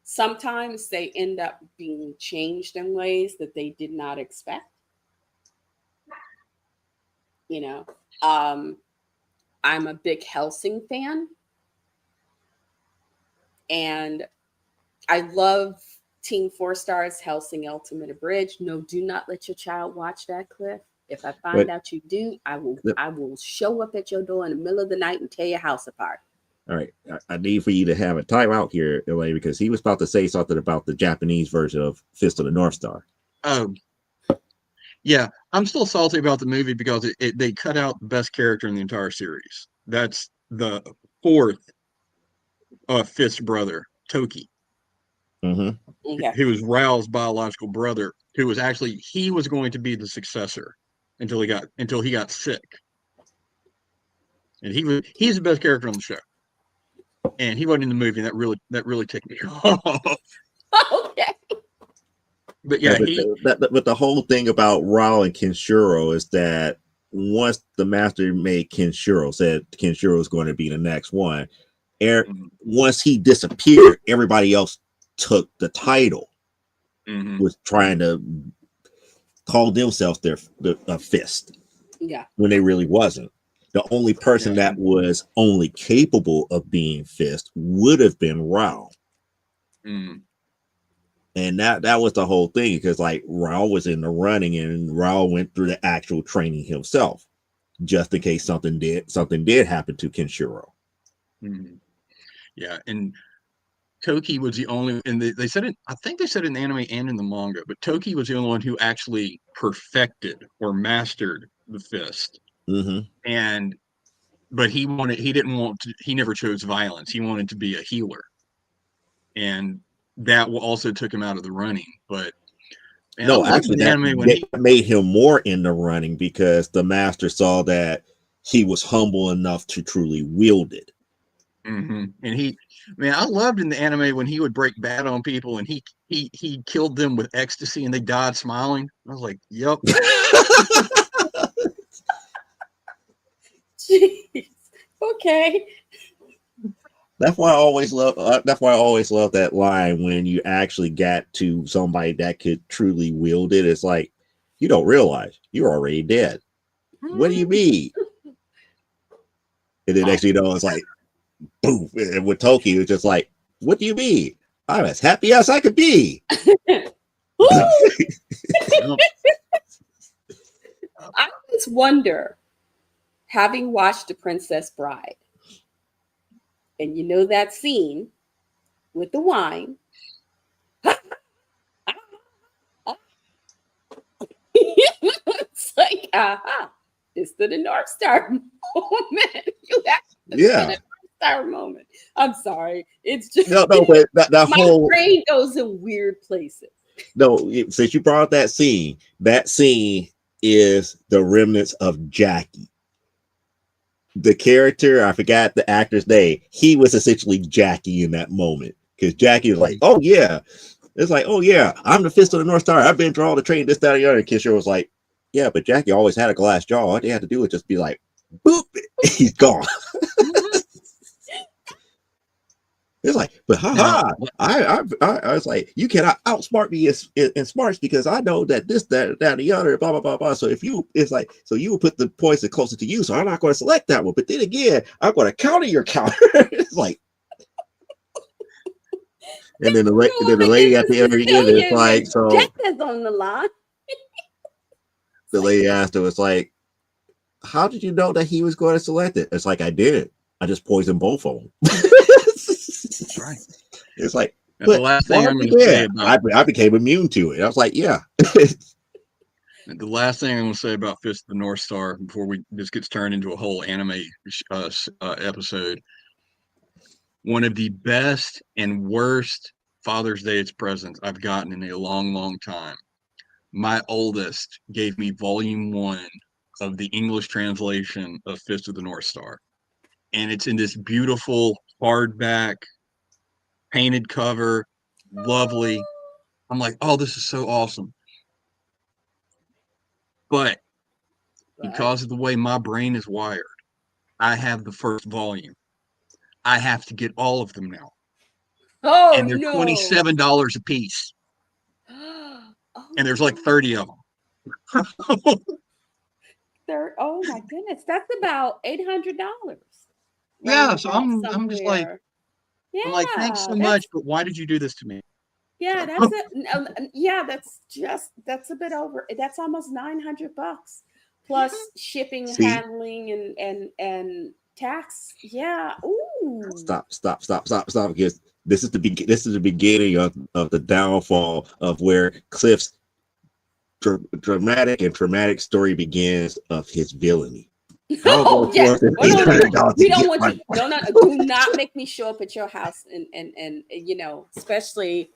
Sometimes they end up being changed in ways that they did not expect. You know, I'm a big Helsing fan, and I love Team 4-Star's Helsing Ultimate Abridged. No, do not let your child watch that, Cliff. If I find out you do, I will show up at your door in the middle of the night and tear your house apart. All right, I need for you to have a timeout here, Elaine, because he was about to say something about the Japanese version of Fist of the North Star. Oh, yeah. I'm still salty about the movie because they cut out the best character in the entire series. That's the fourth Fist brother, Toki, Okay. who was Rao's biological brother, who was actually, he was going to be the successor until he got sick. And he's the best character on the show. And he wasn't in the movie, and that really ticked me off. Okay. But yeah, but the whole thing about Rao and Kenshiro is that once the master made Kenshiro, said Kenshiro is going to be the next one, once he disappeared, everybody else took the title, was trying to call themselves their fist, when they really wasn't. The only person that was only capable of being fist would have been Rao. And that was the whole thing, because like Rao was in the running, and Rao went through the actual training himself, just in case something did happen to Kenshiro. Yeah, and Toki was the only, and they said it, I think they said it in the anime and in the manga, but Toki was the only one who actually perfected or mastered the fist. But he never chose violence. He wanted to be a healer. And that also took him out of the running. But man, no, actually, that made him more in the running, because the master saw that he was humble enough to truly wield it. And I loved in the anime when he would break bad on people, and he killed them with ecstasy, and they died smiling. I was like, yep. Jeez. Okay. That's why I always love that line when you actually got to somebody that could truly wield it. It's like, you don't realize you're already dead. What do you mean? And then next thing you know, it's like, boom. And with Toki, it was just like, what do you mean? I'm as happy as I could be. I always wonder, having watched The Princess Bride, and you know that scene with the wine. It's like, it's the North Star moment. You have the North Star moment. I'm sorry. It's just but my brain goes in weird places. No, since you brought up that scene is the remnants of Jackie. The character, I forgot the actor's name, he was essentially Jackie in that moment, because Jackie was like, oh yeah, it's like, oh yeah, I'm the Fist of the North Star, I've been through all the training, this, that, and the other. And Kishore was like, yeah, but Jackie always had a glass jaw. All they had to do was just be like, boop, he's gone. It's like, but Now, haha, I was like, you cannot outsmart me in smarts because I know that this, that, and the other, blah, blah, blah, blah. So if you, it's like, so you will put the poison closer to you. So I'm not going to select that one. But then again, I'm going to counter your counter. It's like, and then the lady at the very end is like, so death is on the line. the lady asked her, it's like, how did you know that he was going to select it? It's like, I didn't. I just poisoned both of them. that's right. It's like, And the but last thing I'm going to say about I became immune to it. I was like, yeah. the last thing I'm going to say about Fist of the North Star before this gets turned into a whole anime episode. One of the best and worst Father's Day presents I've gotten in a long, long time. My oldest gave me volume 1 of the English translation of Fist of the North Star. And it's in this beautiful hardback painted cover, lovely. I'm like, oh, this is so awesome. But because of the way my brain is wired, I have the first volume. I have to get all of them now. Oh, and they're no. $27 a piece. And there's like 30 of them. Oh my goodness, that's about $800. Yeah, so I'm just like, yeah, I'm like, thanks so much, but why did you do this to me? Yeah, that's it. Yeah, that's a bit over. That's almost $900 plus shipping, handling, and tax. Yeah. Ooh. Stop. Because this is the beginning of the downfall of where Cliff's dramatic and traumatic story begins of his villainy. Oh yes. We don't want you. No. Do not make me show up at your house and you know, especially.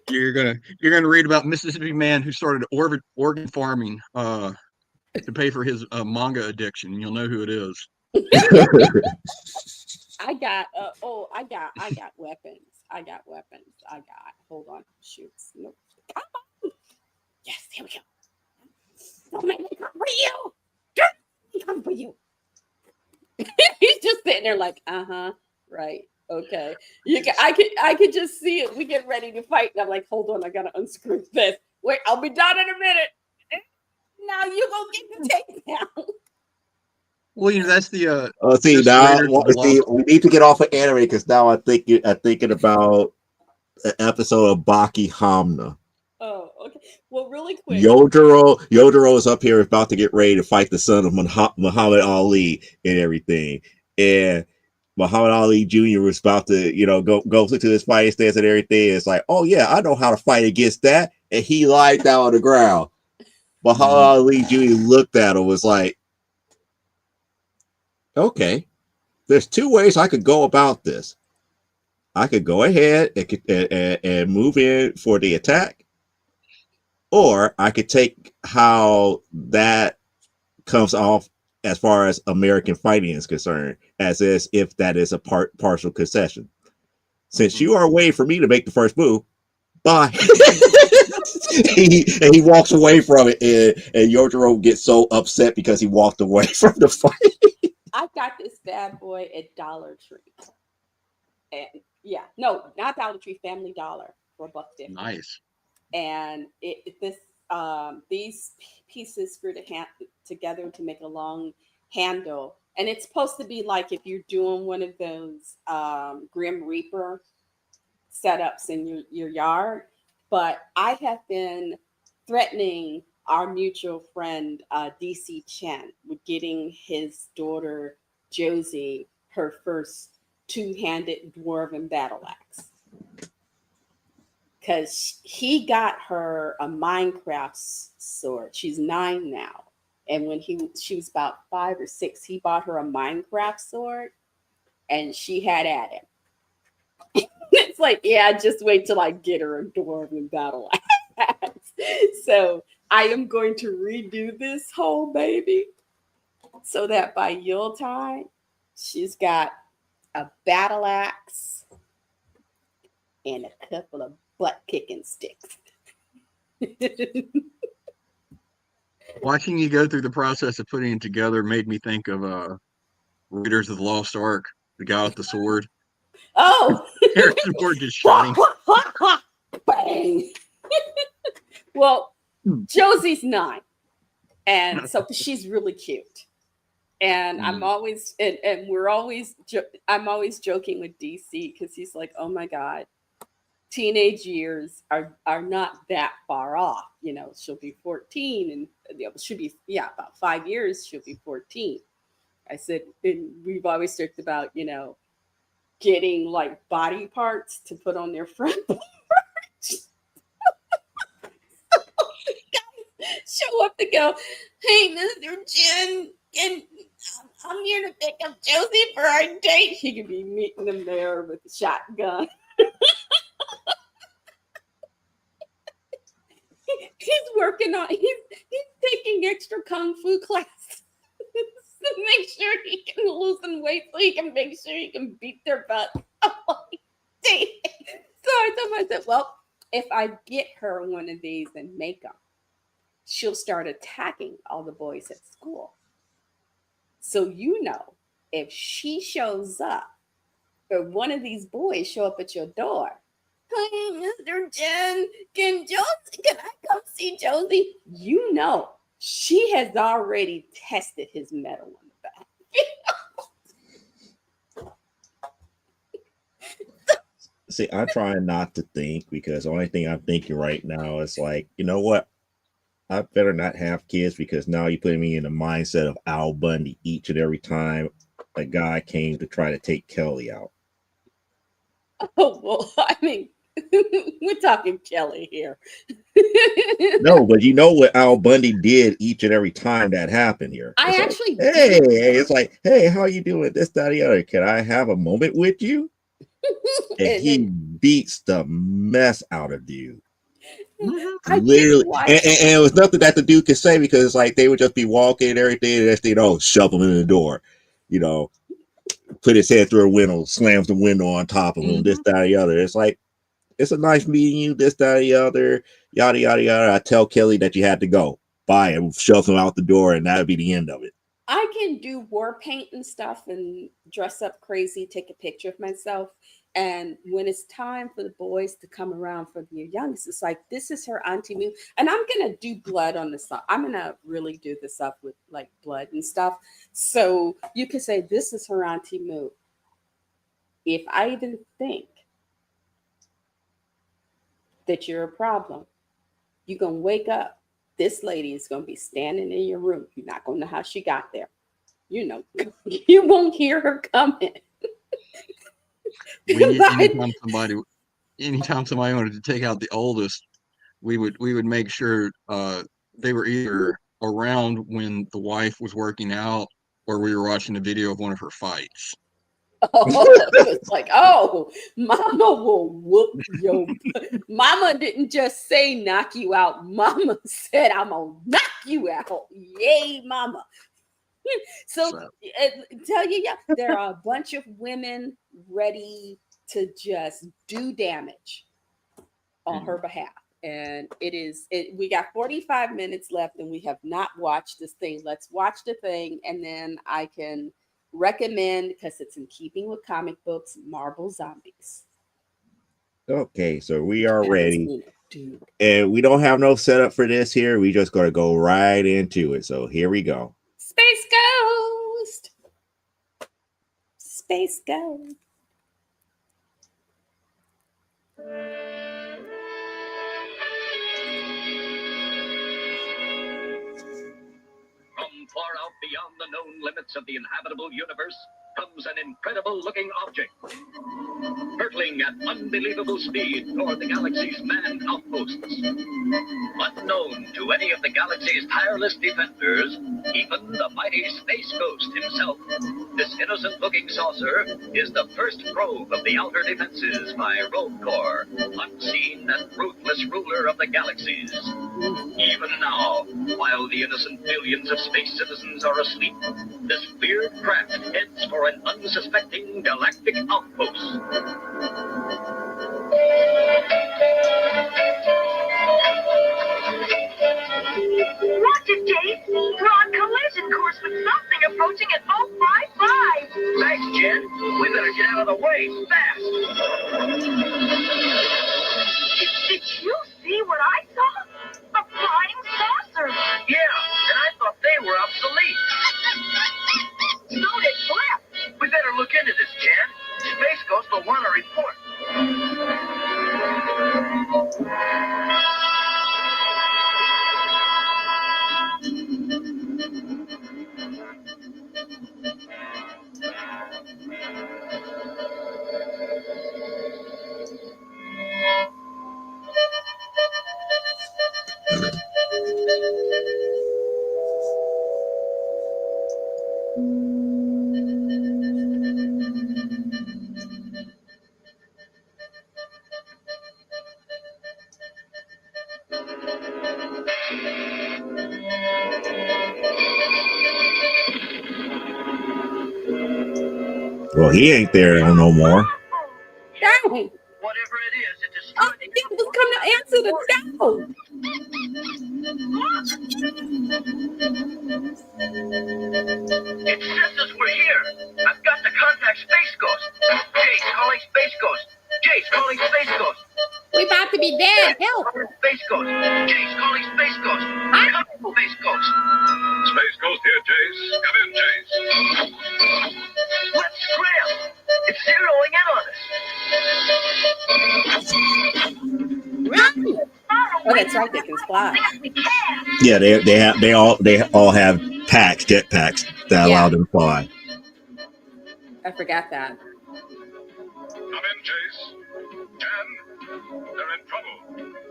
You're gonna read about Mississippi man who started organ farming to pay for his manga addiction. You'll know who it is. I got weapons. Hold on. Shoots. Nope. Come on. Yes, here we go. Don't make me come for you. Come for you. He's just sitting there like, right. Okay. I could just see it. We get ready to fight. And I'm like, hold on, I gotta unscrew this. Wait, I'll be done in a minute. Now you go get the takedown. Well, you know, that's the we need to get off of anime because now I'm thinking about an episode of Baki Hamna. Oh, okay. Well, really quick. Yojiro is up here about to get ready to fight the son of Muhammad Ali and everything. And Muhammad Ali Jr. was about to, go into this fighting stance and everything. It's like, oh yeah, I know how to fight against that. And he lied down on the ground. Muhammad Ali Jr. looked at him, was like, okay, there's two ways I could go about this. I could go ahead and move in for the attack, or I could take how that comes off as far as American fighting is concerned, as if that is a partial concession. Since you are waiting for me to make the first move, bye. he walks away from it, and Yojiro gets so upset because he walked away from the fight. I got this bad boy at Dollar Tree. And yeah, no, not Dollar Tree, Family Dollar for $1.50. Nice. And these pieces screw together to make a long handle. And it's supposed to be like if you're doing one of those Grim Reaper setups in your yard. But I have been threatening our mutual friend DC Chen with getting his daughter Josie her first two-handed dwarven battle axe, because he got her a Minecraft sword. She's 9 now, and when she was about 5 or 6, he bought her a Minecraft sword, and she had at him. It's like, yeah, just wait till I get her a dwarven battle axe. So I am going to redo this whole baby so that by Yuletide, she's got a battle axe and a couple of butt kicking sticks. Watching you go through the process of putting it together made me think of Raiders of the Lost Ark, the guy with the sword. Oh, Harrison Ford just shot him. bang. Well, Josie's 9, and so she's really cute. And I'm always and we're always I'm always joking with DC because he's like, oh my god, teenage years are not that far off. You know, she'll be 14, and she'll be about 5 years. She'll be 14. I said, and we've always joked about getting like body parts to put on their front porch. Show up to go, hey, Mr. Jen, I'm here to pick up Josie for our date. He could be meeting them there with a shotgun. He's working on, he's taking extra kung fu classes to make sure he can loosen weight so he can make sure he can beat their butt. I'm like, dang. So I told myself, well, if I get her one of these and make them, she'll start attacking all the boys at school. So if she shows up or one of these boys show up at your door, hey, Mr. Jen, can I come see Josie? She has already tested his metal on the back. See, I'm trying not to think because the only thing I'm thinking right now is like, you know what? I better not have kids because now you're putting me in the mindset of Al Bundy each and every time a guy came to try to take Kelly out. Oh, well, I mean, we're talking Kelly here. No, but you know what Al Bundy did each and every time that happened here. I It's like, actually hey, did. it's like, hey, how you doing? This, that, the other. Can I have a moment with you? And he beats the mess out of you. I Literally, did watch. and it was nothing that the dude could say because it's like they would just be walking and everything, and next thing shove him in the door, put his head through a window, slams the window on top of him, this, that, the other. It's like, it's a nice meeting you, this, that, the other, yada, yada, yada. I tell Kelly that you had to go. Bye, and shove him out the door, and that would be the end of it. I can do war paint and stuff and dress up crazy, take a picture of myself. And when it's time for the boys to come around for the youngest, it's like, this is her Auntie Moo. And I'm going to do blood on this. I'm going to really do this up with like blood and stuff. So you could say, this is her Auntie Moo. If I even think that you're a problem, you're going to wake up. This lady is going to be standing in your room. You're not going to know how she got there. You won't hear her coming. Anytime somebody wanted to take out the oldest, we would make sure they were either around when the wife was working out or we were watching a video of one of her fights. It's like, oh, mama will whoop your butt. Mama didn't just say knock you out. Mama said, I'm going to knock you out. Yay, mama. So tell you, there are a bunch of women ready to just do damage on her behalf. And we got 45 minutes left and we have not watched this thing. Let's watch the thing and then I can recommend, because it's in keeping with comic books, Marvel Zombies. Okay, so we are ready. And we don't have no setup for this here. We just going to go right into it. So here we go. Space Ghost. Space Ghost. From far out beyond the known limits of the inhabitable universe comes an incredible-looking object, hurtling at unbelievable speed toward the galaxy's manned outposts. Unknown to any of the galaxy's tireless defenders, even the mighty Space Ghost himself, this innocent-looking saucer is the first probe of the outer defenses by Rogue Corps, unseen and ruthless ruler of the galaxies. Even now, while the innocent billions of space citizens are asleep, this weird craft heads for an unsuspecting galactic outpost. Roger, Dave. of the way, fast! Did you see what I saw? A flying saucer. Yeah, and I thought they were obsolete. So did Flip. We better look into this, Jan. Space Ghost will want a report. Well, he ain't there no more. Dang. Whatever it is, it Oh, destroyed the it was come to answer the door. It says us we're here. I've got to contact Space Ghost. Jace calling Space Ghost. Jace calling Space Ghost. We about to be dead. Help. Calling Space Ghost. Jace calling Space Ghost. Hi. Calling Space Ghost. Space Ghost here, Jace. Come in, Jace. Let's scram. It's zeroing in on us. Run. Oh, that's right. They can fly. Yeah, they all have packs, jet packs that allow them to fly. I forgot that. Come in, Jace. Jan, they're in trouble.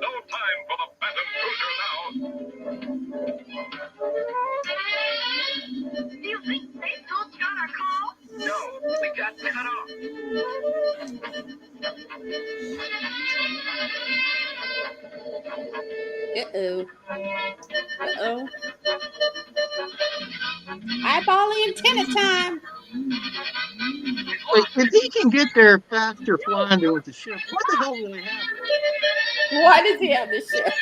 No time for the Phantom Cruiser now. Do you think Space Ghost got our call? No, we got cut off. Uh-oh. Uh-oh. Eyeball antenna time. Wait, if he can get there faster flying than with the ship, what the hell really happened? Why does he have this ship?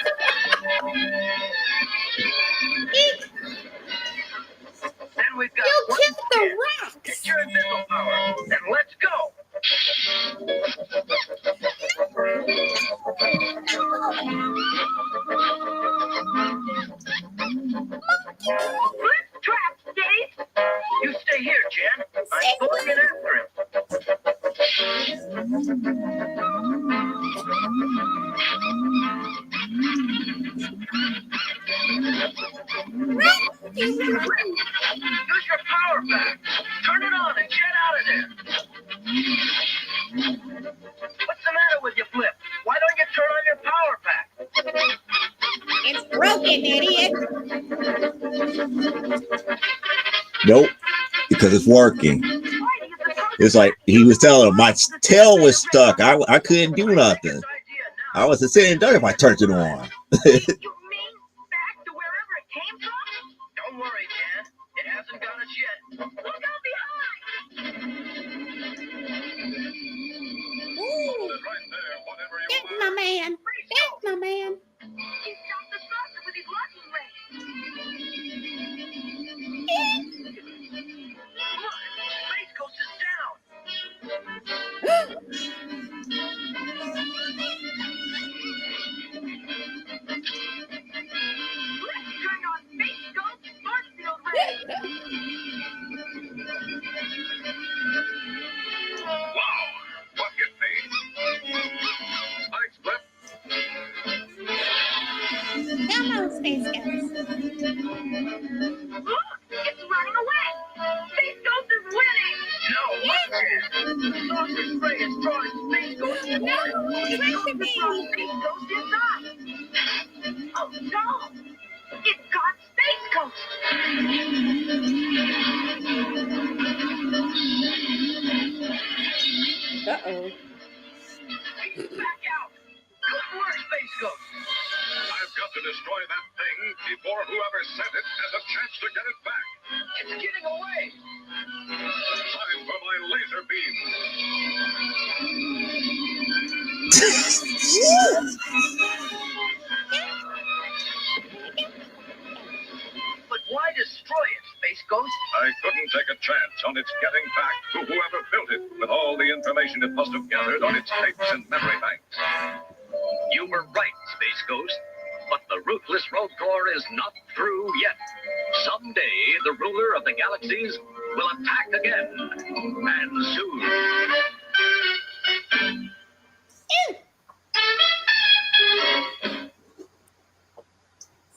Then we've got You one killed the chance. rocks. Get your missile power, and let's go. Flip's trapped, Dave. You stay here, Jan. I'm going in after him. Use your power back. Turn it on and jet out of there. What's the matter with you, Flip? Why don't you turn on your power pack? It's broken, idiot. Nope, because it's working. It's like he was telling him my tail was stuck. I couldn't do nothing. I was sitting and done if I turned it on. You mean back to wherever it came from? Don't worry, Jan. It hasn't got us yet. Look out behind! Ooh, Right there, whatever you that's are. my man. That's my man. He stopped the saucer with his locking ray. Look, Space Ghost is down. Flip turned on Space Ghost's force field ray. Wow, what hit me? Thanks, Flip. Come on, Space Ghost. Look, it's running away. Space Ghost is winning. No, look, Jan. The saucer spray is drawing Space Ghost No, toward it. try to be. Space Ghost inside. Oh no! It got Space Ghost. Uh-oh. He's back out. Good work, Space Ghost. I've got to destroy that thing before whoever sent it has a chance to get it back. It's getting away. Time for my laser beam. But why destroy it, Space Ghost? I couldn't take a chance on its getting back to whoever filled it with all the information it must have gathered on its tapes and memory banks. You were right, Space Ghost. But the ruthless rogue corps is not through yet. Someday, the ruler of the galaxies will attack again. And soon.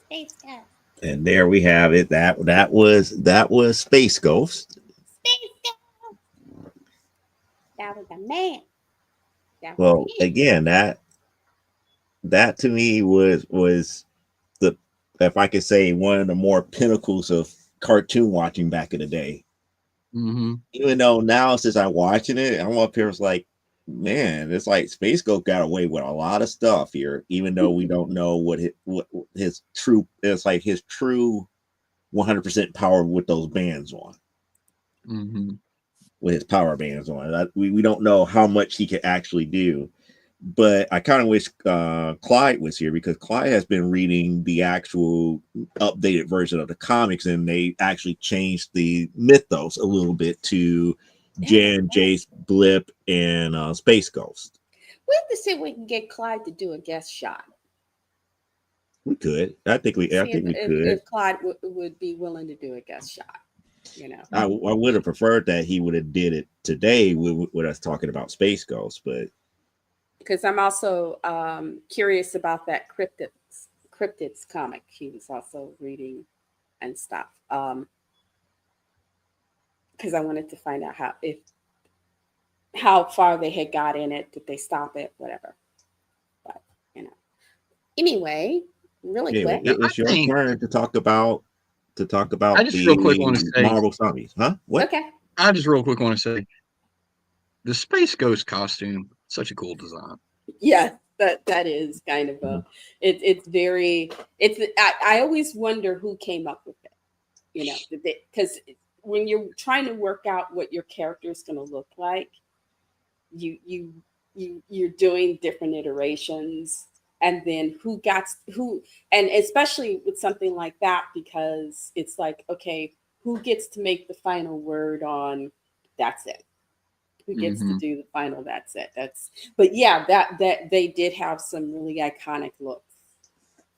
Space Ghost. And there we have it. That was Space Ghost. Space Ghost. That was a man. That was Well, him. again, that to me was the, if I could say, one of the more pinnacles of cartoon watching back in the day. Mm-hmm. Even though now, since I'm watching it, I'm up here, it's like, man, it's like Space Ghost got away with a lot of stuff here, even though we don't know what his true, it's like his true 100% power with those bands on, Mm-hmm. with his power bands on. We don't know how much he could actually do. But I kind of wish Clyde was here, because Clyde has been reading the actual updated version of the comics, and they actually changed the mythos a little bit to Jan, Jace, Blip, and Space Ghost. We have to see if we can get Clyde to do a guest shot. We could. I think we could. If Clyde would be willing to do a guest shot, you know. I would have preferred that he would have did it today with us talking about Space Ghost, but because I'm also curious about that cryptids comic he was also reading and stuff. Because I wanted to find out how far they had got in it. Did they stop it? Whatever. But anyway, really quick. It's your turn to talk about I just real quick want to say Marvel zombies, huh? What? Okay. I just real quick want to say the Space Ghost costume, such a cool design. Yeah, that is kind of a I always wonder who came up with it, because when you're trying to work out what your character is going to look like, you're doing different iterations, and then who, and especially with something like that, because it's like, okay, who gets to make the final word on that's it? Who gets to do the final that's it? But yeah, that they did have some really iconic looks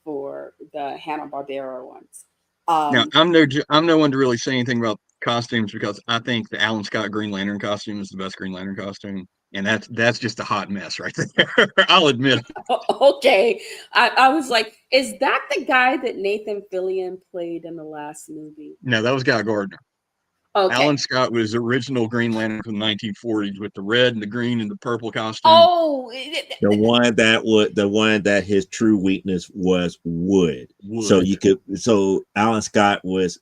for the Hanna-Barbera ones. Now I'm no one to really say anything about costumes, because I think the Alan Scott Green Lantern costume is the best Green Lantern costume, and that's just a hot mess right there. I'll admit it. Okay, I was like, is that the guy that Nathan Fillion played in the last movie? No, that was Guy Gardner. Okay. Alan Scott was the original Green Lantern from the 1940s with the red and the green and the purple costume. Oh, the one that his true weakness was wood. So Alan Scott was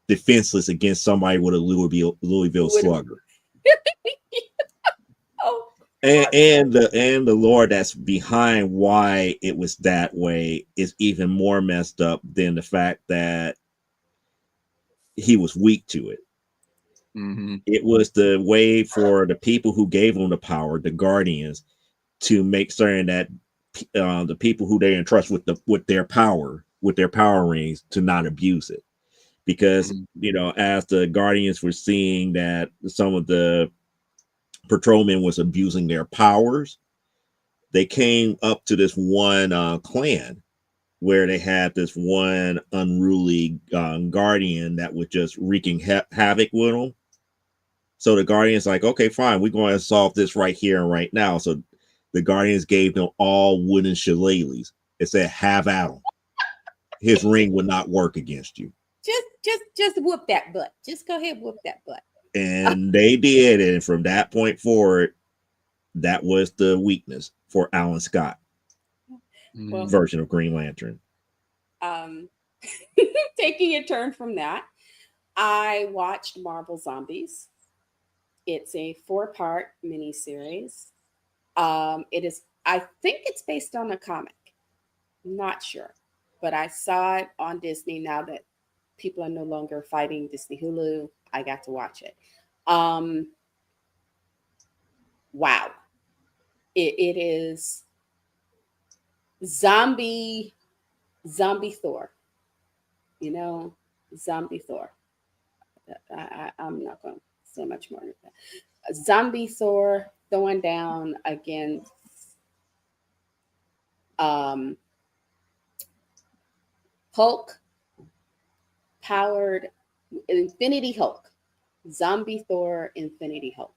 defenseless against somebody with a Louisville Slugger. Oh, and the lore that's behind why it was that way is even more messed up than the fact that he was weak to it. Mm-hmm. It was the way for the people who gave him the power, the Guardians, to make certain that the people who they entrust with their power rings, to not abuse it. Because as the Guardians were seeing that some of the patrolmen was abusing their powers, they came up to this one clan where they had this one unruly Guardian that was just wreaking havoc with them. So the Guardians like, okay, fine, we're going to solve this right here and right now. So the Guardians gave them all wooden shillelaghs. It said, have at him. His ring would not work against you. Just whoop that butt. Just go ahead and whoop that butt. And they did. And from that point forward, that was the weakness for Alan Scott version of Green Lantern. Taking a turn from that, I watched Marvel Zombies. It's a 4-part miniseries. It is, I think it's based on a comic. I'm not sure. But I saw it on Disney. Now that people are no longer fighting Disney Hulu, I got to watch it. Wow. It is zombie Thor. Zombie Thor. I'm not going to say much more than Zombie Thor throwing down against um, Hulk powered Infinity Hulk. Zombie Thor, Infinity Hulk.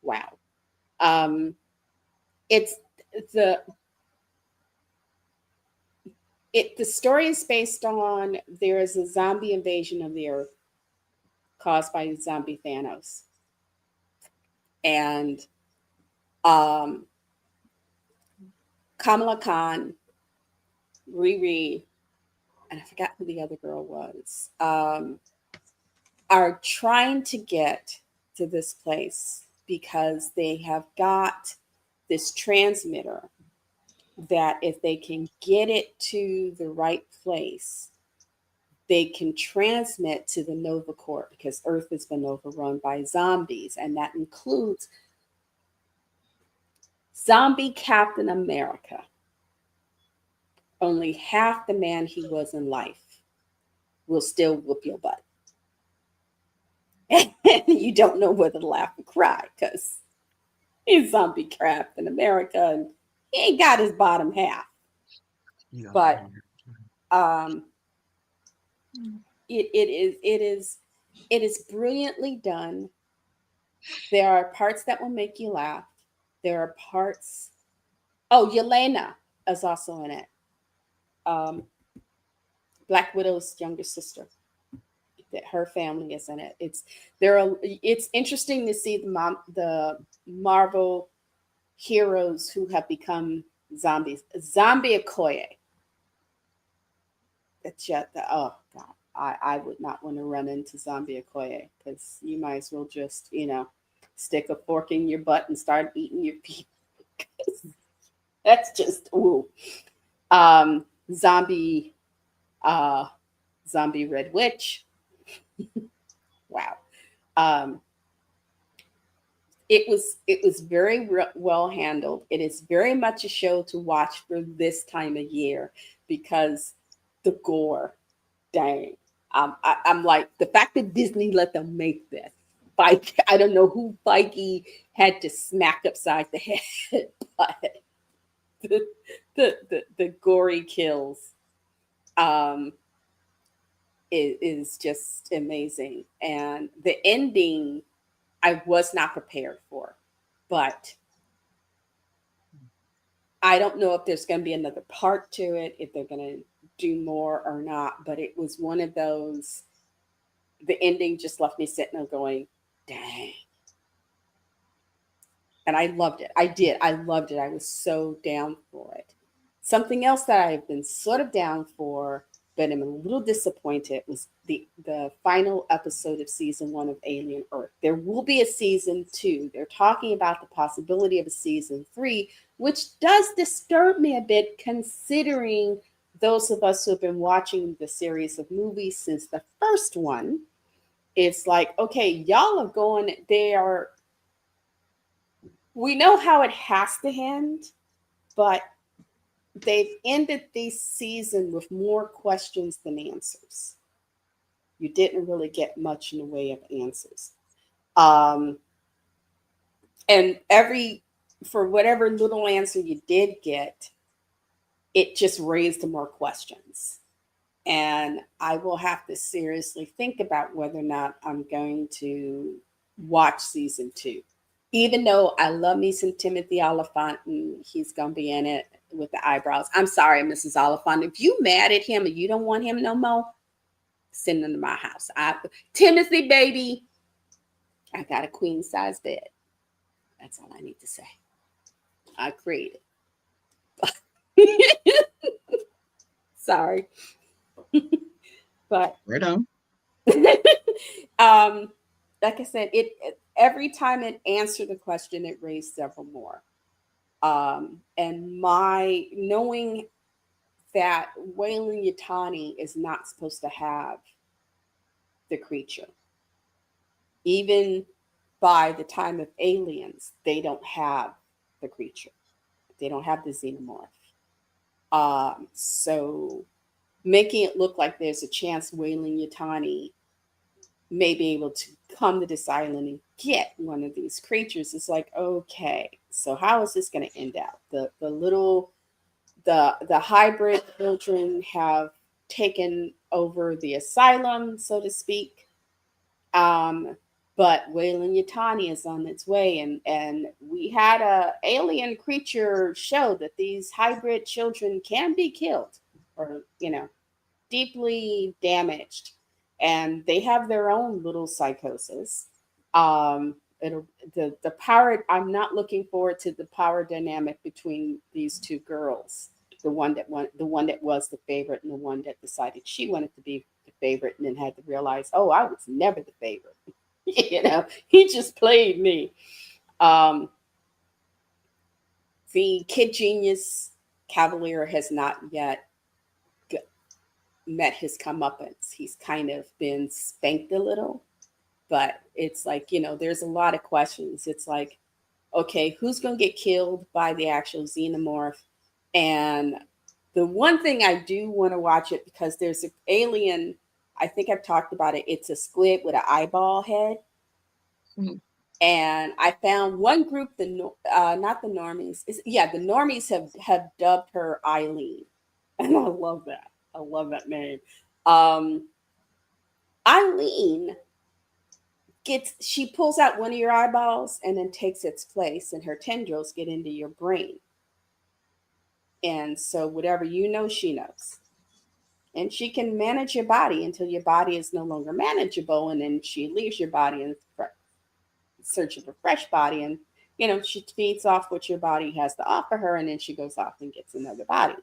Wow. Um, it's the the story is based on there is a zombie invasion of the earth caused by zombie Thanos. And um, Kamala Khan, Riri, and I forgot who the other girl was, are trying to get to this place because they have got this transmitter that if they can get it to the right place, they can transmit to the Nova Corps because Earth has been overrun by zombies, and that includes zombie Captain America, only half the man he was in life, will still whoop your butt. And you don't know whether to laugh or cry because he's zombie Captain America and he ain't got his bottom half. Yeah. But um, it is brilliantly done. There are parts that will make you laugh. There are parts. Oh, Yelena is also in it. Black Widow's younger sister. That her family is in it. It's interesting to see the Marvel heroes who have become zombies. Zombie Okoye. That's just oh god. I would not want to run into Zombie Okoye because you might as well just, stick a fork in your butt and start eating your people. That's just ooh. Um, zombie uh Zombie Red Witch. Wow. Um, it was very well handled. It is very much a show to watch for this time of year because the gore, dang. I'm like the fact that Disney let them make this. Like I don't know who Feige had to smack upside the head, but the gory kills um, is just amazing, and the ending I was not prepared for, but I don't know if there's going to be another part to it, if they're going to do more or not. But it was one of those, the ending just left me sitting there going, dang. And I loved it. I did. I loved it. I was so down for it. Something else that I've been sort of down for, but I'm a little disappointed was the final episode of season 1 of Alien Earth. There will be a season 2. They're talking about the possibility of a season 3, which does disturb me a bit considering those of us who have been watching the series of movies since the first one. It's like, okay, y'all are going, we know how it has to end, but they've ended this season with more questions than answers. You didn't really get much in the way of answers. And for whatever little answer you did get, it just raised more questions. And I will have to seriously think about whether or not I'm going to watch season 2. Even though I love me some Timothy Oliphant and he's going to be in it with the eyebrows. I'm sorry, Mrs. Oliphant. If you mad at him and you don't want him no more, send him to my house. Timothy, baby, I got a queen size bed. That's all I need to say. I created. Sorry. But Right on. like I said, it every time it answered the question, it raised several more. And my knowing that Wayland Yutani is not supposed to have the creature. Even by the time of Aliens, they don't have the creature. They don't have the xenomorph. So making it look like there's a chance Wayland Yutani may be able to come to this island and get one of these creatures, it's like, okay, so how is this going to end out? The hybrid children have taken over the asylum, so to speak. Um, but Wayland Yutani is on its way, and we had a alien creature show that these hybrid children can be killed, or deeply damaged, and they have their own little psychosis. It'll, the power. I'm not looking forward to the power dynamic between these two girls. The one that was the favorite, and the one that decided she wanted to be the favorite, and then had to realize, oh, I was never the favorite. He just played me. Um, the Kid Genius Cavalier has not yet met his comeuppance. He's kind of been spanked a little, but it's like, there's a lot of questions. It's like, okay, who's going to get killed by the actual xenomorph? And the one thing I do want to watch it, because there's an alien, I think I've talked about it. It's a squid with an eyeball head. Hmm. And I found one group, not the normies. The normies have dubbed her Eileen. And I love that. I love that name. Eileen she pulls out one of your eyeballs and then takes its place, and her tendrils get into your brain. And so whatever you know, she knows. And she can manage your body until your body is no longer manageable, and then she leaves your body in search of a fresh body, and she feeds off what your body has to offer her, and then she goes off and gets another body.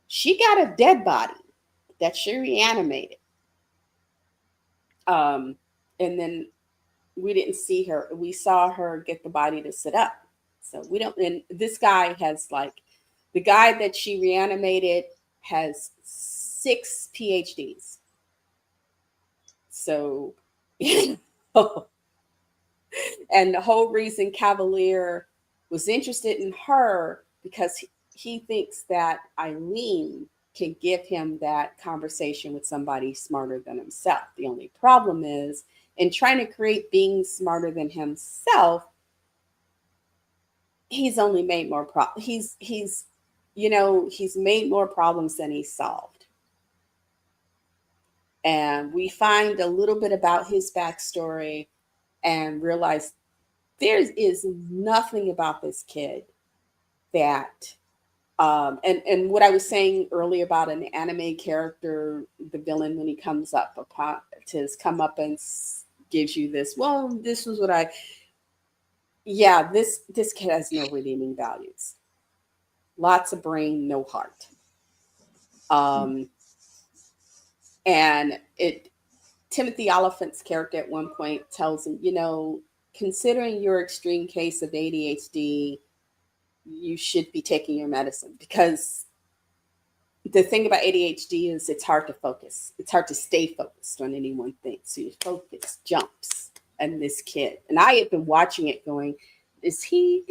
She got a dead body that she reanimated. And then we didn't see her. We saw her get the body to sit up. So we don't, and this guy has the guy that she reanimated has 6 PhDs. So, and the whole reason Cavalier was interested in her, because he thinks that Eileen can give him that conversation with somebody smarter than himself. The only problem is, in trying to create beings smarter than himself, he's only made more he's made more problems than he's solved. And we find a little bit about his backstory and realize there is nothing about this kid that and what I was saying earlier about an anime character, the villain, when he comes up upon to his comeuppance, gives you this, well, this was what this kid has no redeeming values. Lots of brain, no heart. And Timothy Oliphant's character at one point tells him, considering your extreme case of ADHD, you should be taking your medicine, because the thing about ADHD is it's hard to focus. It's hard to stay focused on any one thing. So your focus jumps. And this kid, and I had been watching it going, is he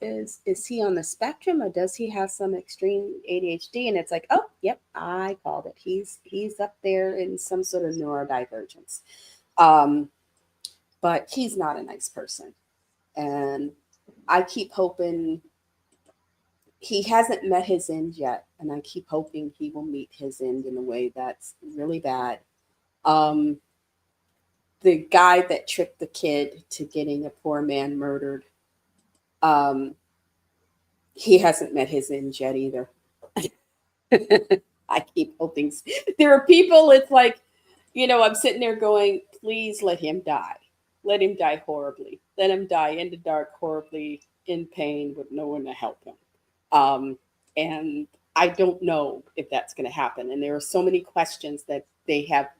on the spectrum, or does he have some extreme ADHD? And it's like, oh, yep, I called it. He's up there in some sort of neurodivergence. But he's not a nice person. And I keep hoping he hasn't met his end yet. And I keep hoping he will meet his end in a way that's really bad. The guy that tricked the kid to getting a poor man murdered, he hasn't met his end yet either. I keep hoping. There are people, it's like, I'm sitting there going, please let him die. Let him die horribly. Let him die in the dark, horribly, in pain, with no one to help him. And I don't know if that's going to happen. And there are so many questions that they have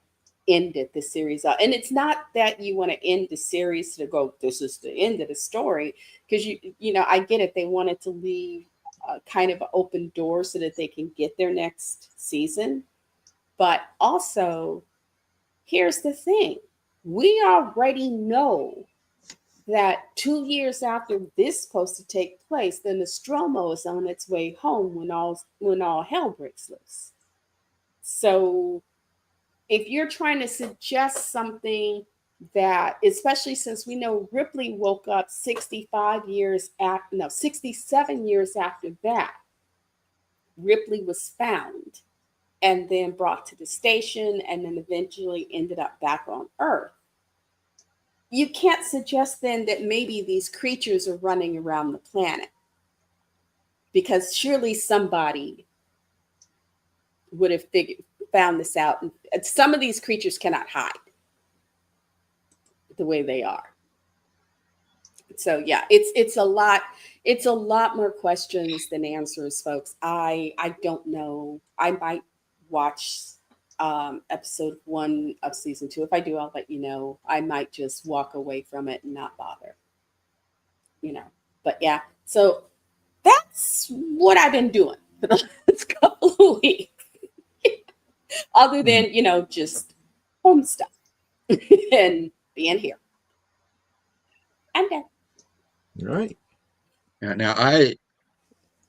ended the series up. And it's not that you want to end the series to go, this is the end of the story, because I get it, they wanted to leave kind of an open door so that they can get their next season. But also, here's the thing, we already know that 2 years after this is supposed to take place, the Nostromo is on its way home when all hell breaks loose. So if you're trying to suggest something that, especially since we know Ripley woke up 67 years after that, Ripley was found and then brought to the station and then eventually ended up back on Earth. You can't suggest then that maybe these creatures are running around the planet, because surely somebody would have found this out. And some of these creatures cannot hide the way they are. So yeah, it's a lot more questions than answers, folks. I don't know. I might watch episode 1 of season 2. If I do, I'll let you know. I might just walk away from it and not bother. But yeah, so that's what I've been doing for the last couple of weeks. Other than, just home stuff and being here. I'm done. All right. Now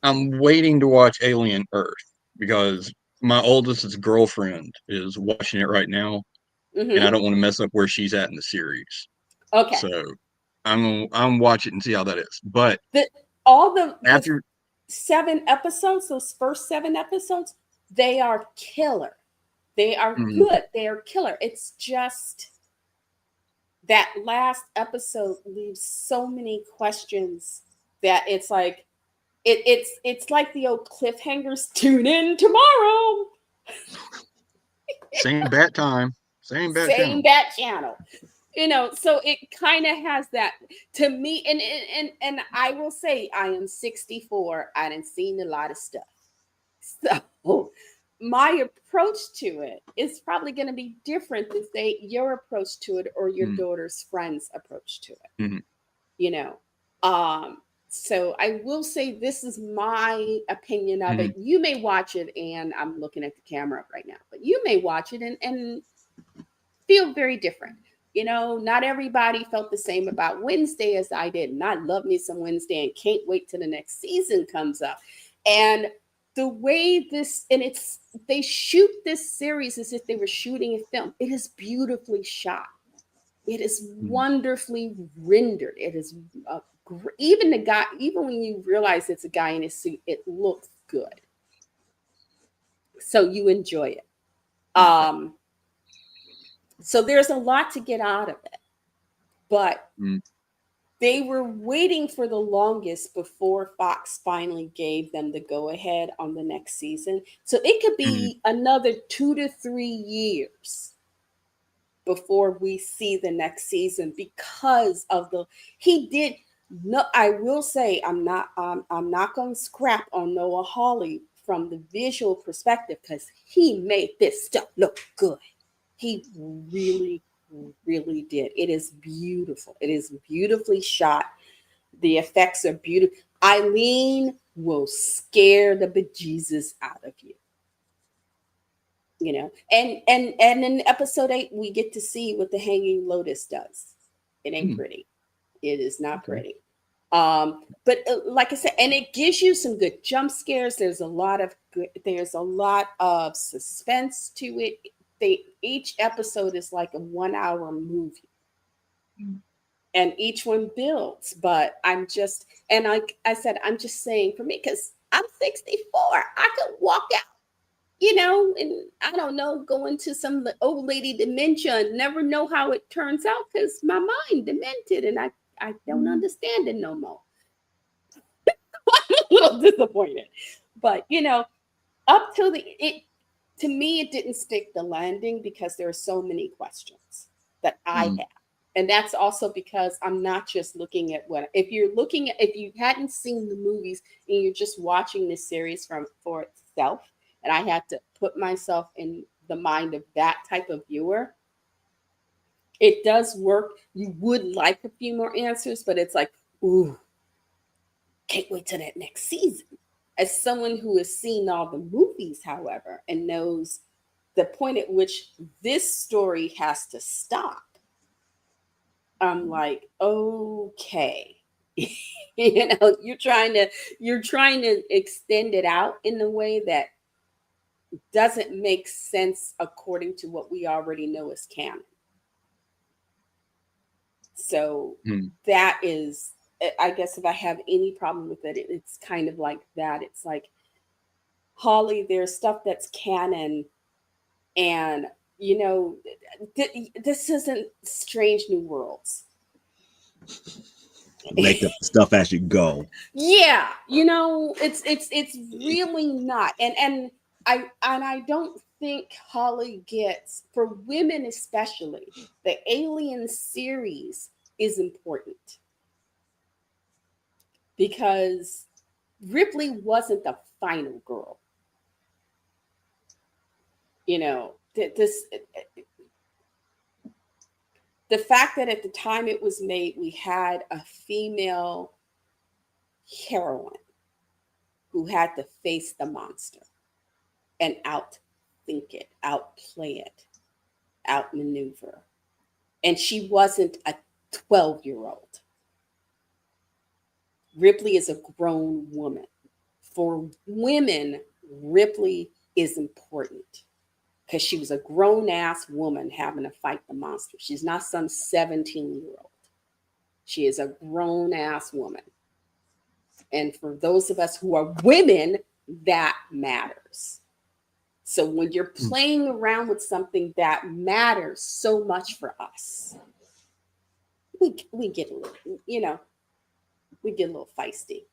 I'm waiting to watch Alien Earth because my oldest's girlfriend is watching it right now, and I don't want to mess up where she's at in the series. Okay. So I'm watch it and see how that is. But after 7 episodes, those first 7 episodes, they are killer. They are good. They are killer. It's just that last episode leaves so many questions that it's like it's like the old cliffhangers. Tune in tomorrow. Same bat time. Same bat channel. So it kind of has that to me. And I will say, I am 64. I done seen a lot of stuff. So my approach to it is probably going to be different than say your approach to it or your daughter's friend's approach to it. So I will say this is my opinion of it. You may watch it, and I'm looking at the camera right now, but you may watch it and feel very different. Not everybody felt the same about Wednesday as I did. And I love me some Wednesday and can't wait till the next season comes up. And the way they shoot this series as if they were shooting a film. It is beautifully shot. It is wonderfully rendered. It is even when you realize it's a guy in a suit, it looks good. So you enjoy it. So there's a lot to get out of it, but they were waiting for the longest before Fox finally gave them the go-ahead on the next season. So it could be another 2 to 3 years before we see the next season because of I will say I'm not going to scrap on Noah Hawley from the visual perspective, because he made this stuff look good. He really, really did. It is beautiful. It is beautifully shot. The effects are beautiful. Eileen will scare the bejesus out of you. And in episode 8, we get to see what the Hanging Lotus does. It ain't pretty. It is not pretty. But like I said, and it gives you some good jump scares. There's a lot of suspense to it. Each episode is like a 1-hour movie, and each one builds. But like I said, I'm just saying, for me, because I'm 64, I could walk out, and I don't know, go into some old lady dementia and never know how it turns out because my mind demented and I don't understand it no more. I'm a little disappointed, but up till to me, it didn't stick the landing because there are so many questions that I have. And that's also because I'm not just looking at if you hadn't seen the movies and you're just watching this series for itself, and I had to put myself in the mind of that type of viewer, it does work. You would like a few more answers, but it's like, ooh, can't wait till that next season. As someone who has seen all the movies, however, and knows the point at which this story has to stop, I'm like, okay. You're trying to extend it out in a way that doesn't make sense according to what we already know as canon. So Hmm. that is, I guess, if I have any problem with it, it's kind of like that. It's like, Holly, there's stuff that's canon, and this isn't Strange New Worlds. Make up stuff as you go. Yeah, it's really not. And I don't think Holly gets, for women especially, the Alien series is important because Ripley wasn't the final girl. This, the fact that at the time it was made, we had a female heroine who had to face the monster and outthink it, outplay it, outmaneuver. And she wasn't a 12-year-old. Ripley is a grown woman. For women, Ripley is important because she was a grown ass woman having to fight the monster. She's not some 17-year-old. She is a grown ass woman. And for those of us who are women, that matters. So when you're playing around with something that matters so much for us, we get a little, we get a little feisty.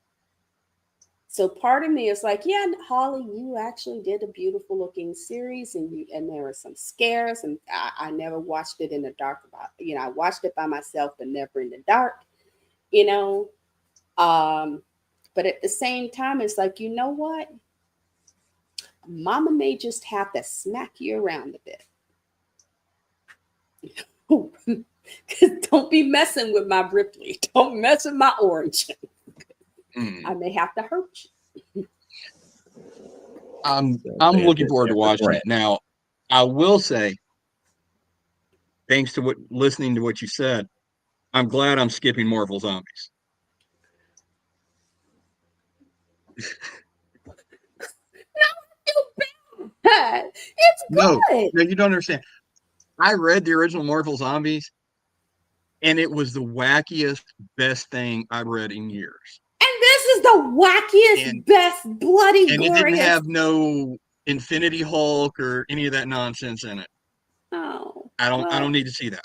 So part of me is like, yeah, Holly, you actually did a beautiful looking series, and there were some scares, and I never watched it in the dark. I watched it by myself, but never in the dark, But at the same time, it's like, you know what? Mama may just have to smack you around a bit. Don't be messing with my Ripley. Don't mess with my origin. I may have to hurt you. I'm looking forward to watching it. Now, I will say, thanks to listening to what you said, I'm glad I'm skipping Marvel Zombies. It's good. No, you don't understand. I read the original Marvel Zombies, and it was the wackiest, best thing I've read in years. And this is the wackiest, best, bloody, and glorious. It didn't have no Infinity Hulk or any of that nonsense in it. Oh, I don't need to see that.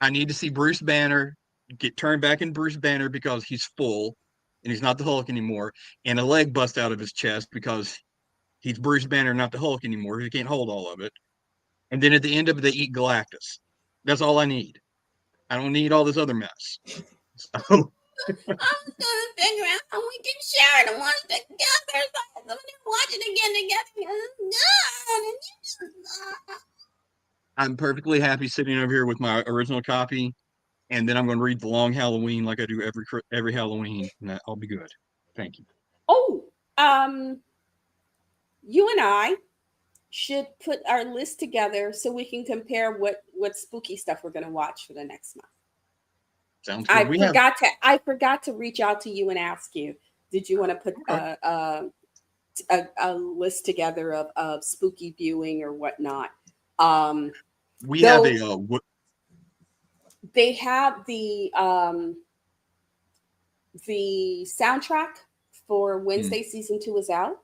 I need to see Bruce Banner get turned back in Bruce Banner because he's full and he's not the Hulk anymore, and a leg bust out of his chest because he's Bruce Banner, not the Hulk anymore. He can't hold all of it. And then at the end of it, they eat Galactus. That's all I need. I don't need all this other mess. So, I was gonna figure out how we can share the ones together so we can watch it again together. I'm perfectly happy sitting over here with my original copy, and then I'm going to read The Long Halloween like I do every Halloween, and I'll be good. Thank you. Oh, you and I should put our list together so we can compare what spooky stuff we're going to watch for the next month. Sounds good. I forgot to reach out to you and ask you, did you want to put a list together of spooky viewing or whatnot? We have they have the soundtrack for Wednesday season 2 is out.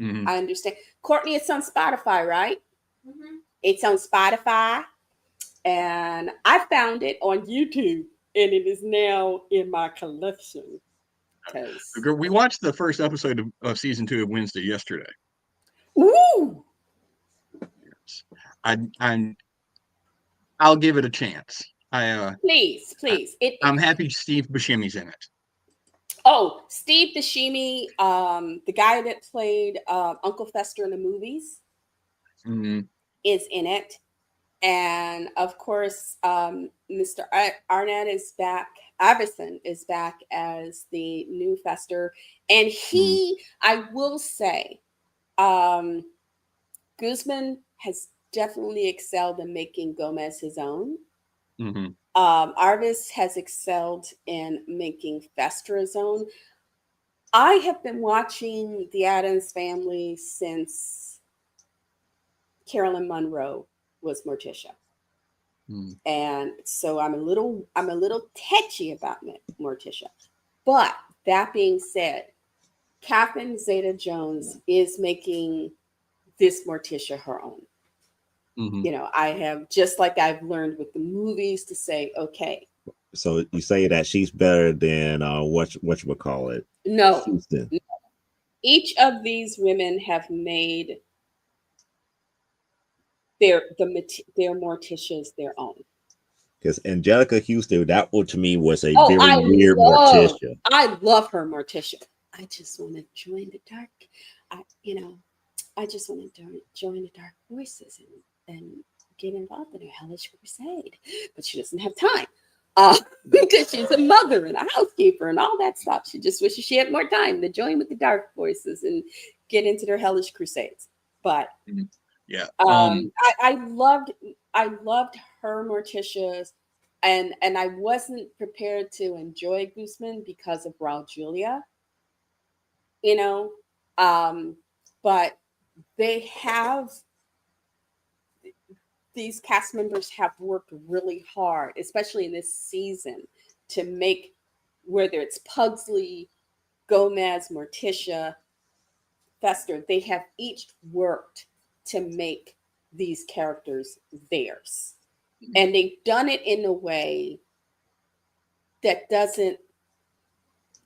I understand. Courtney, it's on Spotify, right? Mm-hmm. It's on Spotify, and I found it on YouTube, and it is now in my collection. We watched the first episode of season 2 of Wednesday yesterday. Ooh! Yes. I'll give it a chance. Please. I'm happy Steve Buscemi's in it. Oh, Steve Buscemi, the guy that played Uncle Fester in the movies, is in it. And of course, Mr. Arnett is back. Iverson is back as the new Fester. And he, I will say, Guzman has definitely excelled in making Gomez his own. Artis has excelled in making Fester his own. I have been watching The Addams Family since Carolyn Monroe was Morticia. And so I'm a little tetchy about Morticia. But that being said, Catherine Zeta-Jones is making this Morticia her own. You know, I have, just like I've learned with the movies, to say, okay. So you say that she's better than what you would call it? No. Houston. Each of these women have made their Morticias their own. Because Angelica Houston, that one to me was a very weird Morticia. I love her Morticia. I just want to join the dark. I just want to join the dark voices and get involved in a hellish crusade. But she doesn't have time. Because she's a mother and a housekeeper and all that stuff. She just wishes she had more time to join with the dark voices and get into their hellish crusades. But yeah, I loved her Morticias, and I wasn't prepared to enjoy Guzman because of Raul Julia, you know, but these cast members have worked really hard, especially in this season, to make, whether it's Pugsley, Gomez, Morticia, Fester, they have each worked to make these characters theirs. And they've done it in a way that doesn't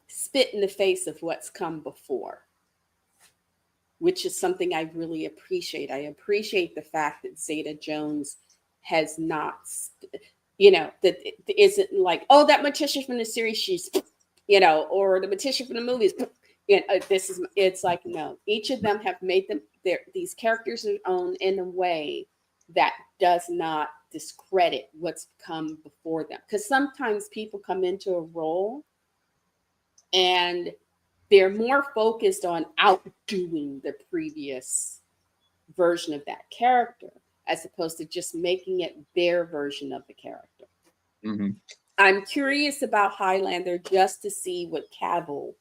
spit in the face of what's come before, which is something I really appreciate. I appreciate the fact that Zeta-Jones has not, that it isn't like, oh, that Morticia from the series, she's, or the Morticia from the movies, it's like, no, each of them have made these characters their own in a way that does not discredit what's come before them. Because sometimes people come into a role and they're more focused on outdoing the previous version of that character as opposed to just making it their version of the character. I'm curious about Highlander just to see what Cavill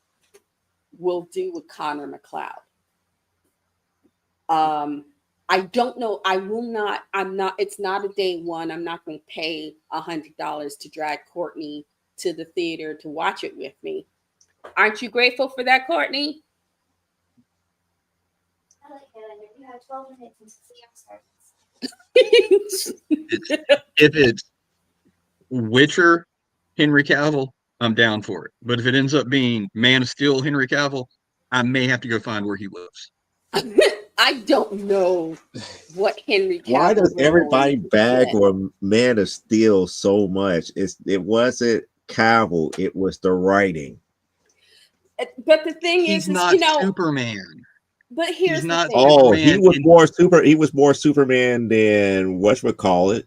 will do with Connor McLeod. I don't know. It's not a day one. I'm not going to pay $100 to drag Courtney to the theater to watch it with me. Aren't you grateful for that, Courtney? I like Highlander. You have 12 minutes until the starts. If it's Witcher, Henry Cavill, I'm down for it. But if it ends up being Man of Steel, Henry Cavill, I may have to go find where he lives. I don't know what Henry Cavill. Why does everybody bag on Man of Steel so much? It wasn't Cavill, it was the writing. But the thing he's is not Superman. But here's not the thing. Oh, he was more Superman than whatchamacallit.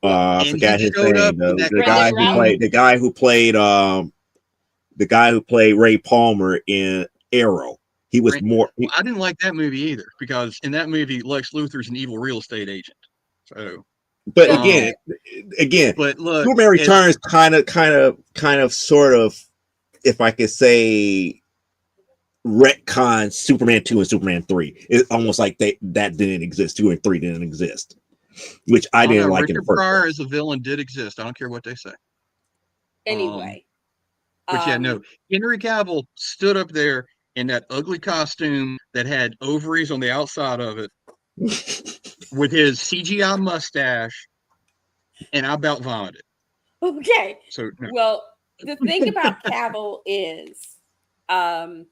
I forgot his name. The guy who played Ray Palmer in Arrow. He was more. I didn't like that movie either because in that movie, Lex Luthor's an evil real estate agent. So, but again, but look, Superman Returns kind of, sort of, if I could say, retcon Superman 2 and Superman 3. It's almost like that didn't exist. 2 and 3 didn't exist, which I didn't like. Richard Pryor as a villain did exist. I don't care what they say. Anyway, but yeah, no, Henry Cavill stood up there in that ugly costume that had ovaries on the outside of it with his CGI mustache, and I about vomited. Okay. So no. Well, the thing about Cavill is, and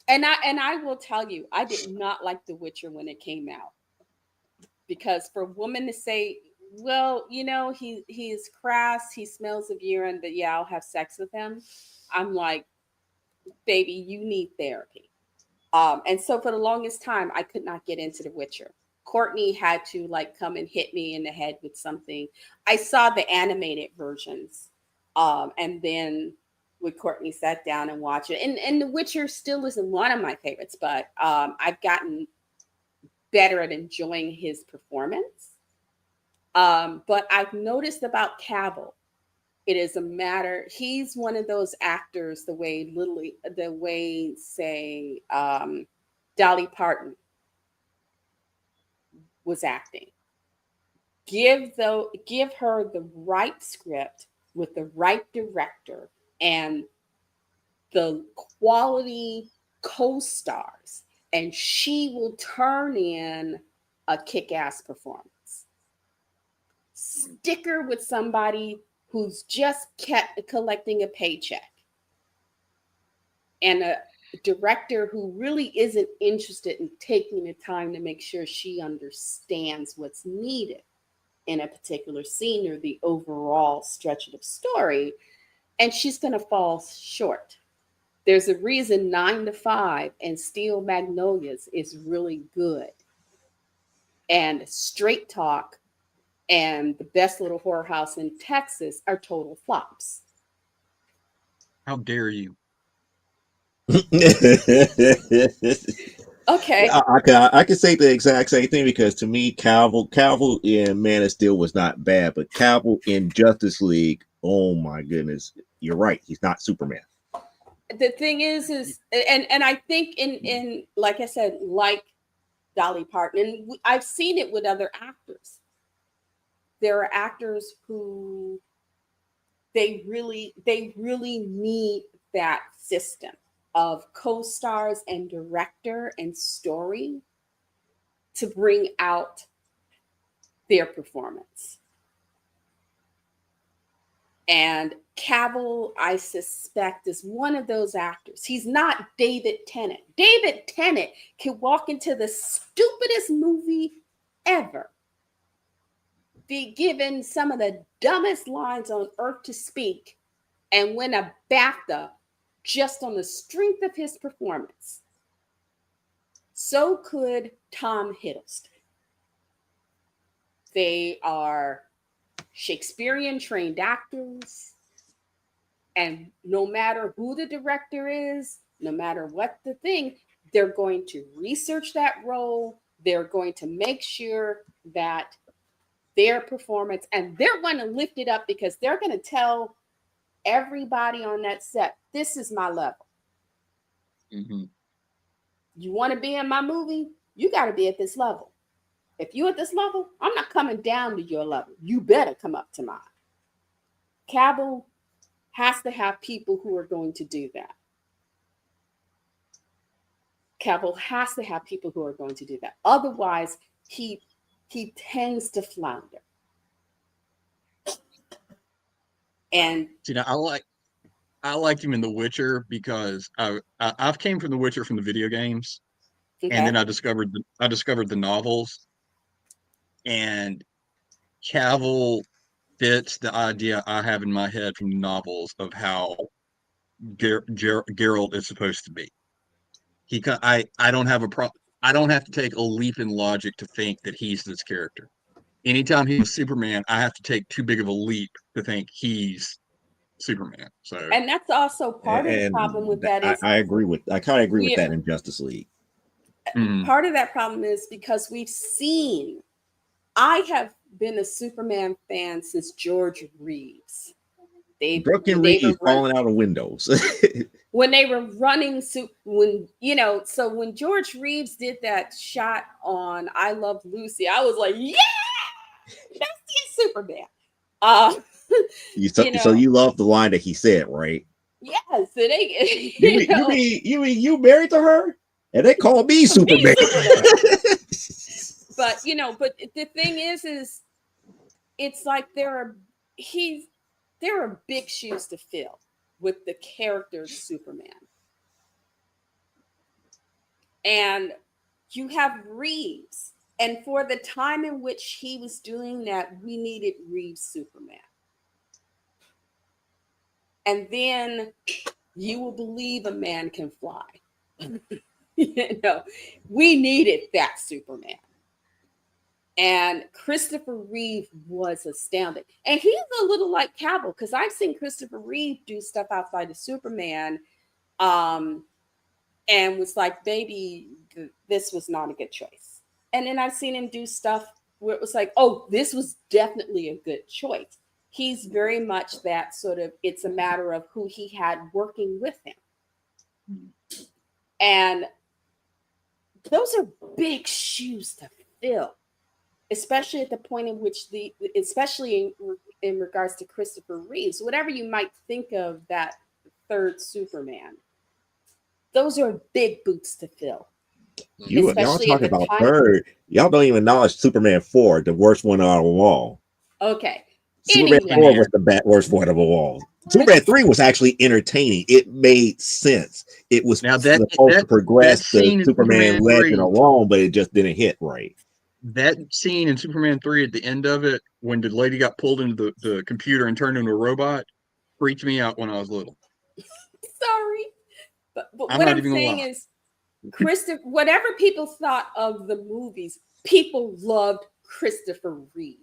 I will tell you, I did not like The Witcher when it came out, because for a woman to say, well, he is crass, he smells of urine, but yeah, I'll have sex with him. I'm like, baby, you need therapy. And so for the longest time, I could not get into The Witcher. Courtney had to come and hit me in the head with something. I saw the animated versions. And then when Courtney sat down and watched it, and The Witcher still isn't one of my favorites, but I've gotten better at enjoying his performance. But I've noticed about Cavill, it is a matter. He's one of those actors, the way say Dolly Parton was acting. give her the right script with the right director and the quality co-stars, and she will turn in a kick-ass performance. Stick her with somebody who's just kept collecting a paycheck and a director who really isn't interested in taking the time to make sure she understands what's needed in a particular scene or the overall stretch of the story, and she's going to fall short. There's a reason 9 to 5 and Steel Magnolias is really good. And Straight Talk and The Best Little Whorehouse in Texas are total flops. How dare you? Okay. I can say the exact same thing, because to me, Cavill in Man of Steel was not bad, but Cavill in Justice League, oh my goodness, you're right, he's not Superman. The thing is and I think in like I said, like Dolly Parton, and I've seen it with other actors. There are actors who they really need that system of co-stars and director and story to bring out their performance. And Cavill, I suspect, is one of those actors. He's not David Tennant. David Tennant can walk into the stupidest movie ever, be given some of the dumbest lines on earth to speak, and win a BAFTA just on the strength of his performance. So could Tom Hiddleston. They are Shakespearean trained actors. And no matter who the director is, no matter what the thing, they're going to research that role. They're going to make sure that their performance, and they're going to lift it up because they're going to tell everybody on that set, this is my level. Mm-hmm. You want to be in my movie? You got to be at this level. If you're at this level, I'm not coming down to your level. You better come up to mine. Cavill has to have people who are going to do that. Cavill has to have people who are going to do that. Otherwise, he tends to flounder. And I liked him in The Witcher because I've came from The Witcher from the video games, okay. and then I discovered the novels, and Cavill fits the idea I have in my head from the novels of how Geralt is supposed to be. I don't have I don't have to take a leap in logic to think that he's this character. Anytime he's Superman, I have to take too big of a leap to think he's Superman. So, and that's also part of the problem with that is I kind of agree with that in Justice League. Part of that problem is because I have been a Superman fan since George Reeves. Brooke and Reeves falling out of windows. When they were running, when George Reeves did that shot on I Love Lucy, I was like, yeah, that's Superman. So you love the line that he said, right? Yes, you mean you married to her, and they call me Superman. But the thing is it's like there are big shoes to fill with the character Superman. And you have Reeves. And for the time in which he was doing that, we needed Reeves Superman. And then you will believe a man can fly. We needed that Superman. And Christopher Reeve was astounding. And he's a little like Cavill, because I've seen Christopher Reeve do stuff outside of Superman, and was like, baby, this was not a good choice. And then I've seen him do stuff where it was like, oh, this was definitely a good choice. He's very much that sort of, it's a matter of who he had working with him. And those are big shoes to fill. especially at the point in which especially in regards to Christopher Reeves, whatever you might think of that third Superman, those are big boots to fill. Y'all Especially at talking the about time. third. Y'all don't even acknowledge Superman 4, the worst one out of them all. Okay. Superman Anyway. 4 was the worst one of them all. Superman 3 was actually entertaining. It made sense. It was Now supposed to progress the scene in Superman Superman legend 3, along, but it just didn't hit right. that scene in Superman 3 at the end of it, when the lady got pulled into the computer and turned into a robot, freaked me out when I was little. Sorry. But I'm what not I'm even gonna saying lie. is, whatever people thought of the movies, people loved Christopher Reeve.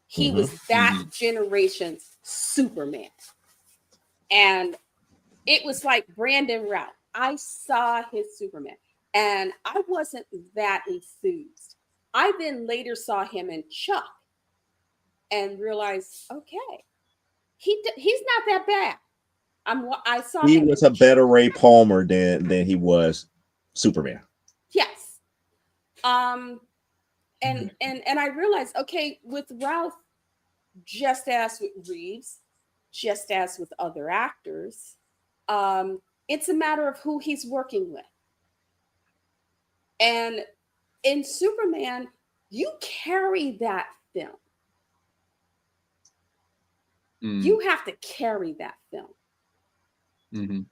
He was that generation's Superman. And it was like Brandon Routh. I saw his Superman and I wasn't that enthused. I then later saw him in Chuck and realized, okay, he's not that bad. I saw He him was in a better Ray Palmer than he was Superman. Yes. And I realized, okay, with Ralph, just as with Reeves, just as with other actors, it's a matter of who he's working with. And in Superman, you carry that film. You have to carry that film.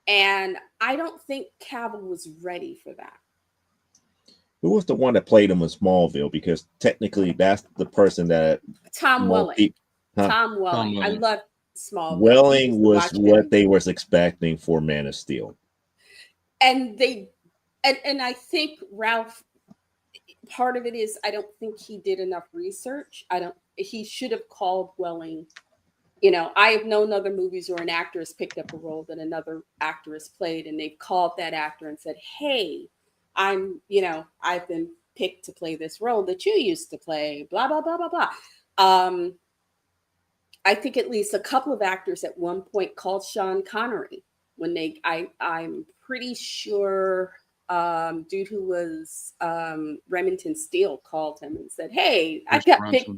And I don't think Cavill was ready for that. Who was the one that played him in Smallville? Because technically, that's the person that Tom Welling. Huh? Tom Welling. I love Smallville. Welling was what they was expecting for Man of Steel. And I think Ralph, part of it is I don't think he did enough research. He should have called Welling. You know, I have known other movies where an actor has picked up a role that another actor has played, and they've called that actor and said, hey, I've been picked to play this role that you used to play, blah, blah, blah, blah, blah. I think at least a couple of actors at one point called Sean Connery when I'm pretty sure dude who was Remington Steele called him and said, hey, I got picked.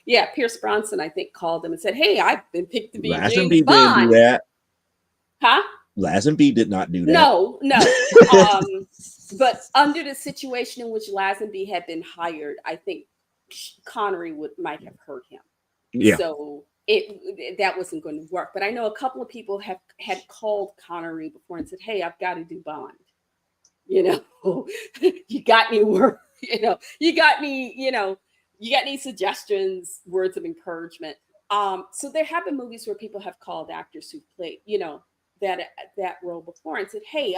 Yeah, Pierce Bronson, I think, called him and said, hey, I've been picked to be James Bond. Didn't do that. Huh? Lazenby did not do that. No. But under the situation in which Lazenby had been hired, I think Connery might have hurt him. Yeah. So that wasn't going to work. But I know a couple of people had called Connery before and said, hey, I've got to do Bond. You know, you got any work? You got any suggestions, words of encouragement? So there have been movies where people have called actors who played, that role before and said, hey,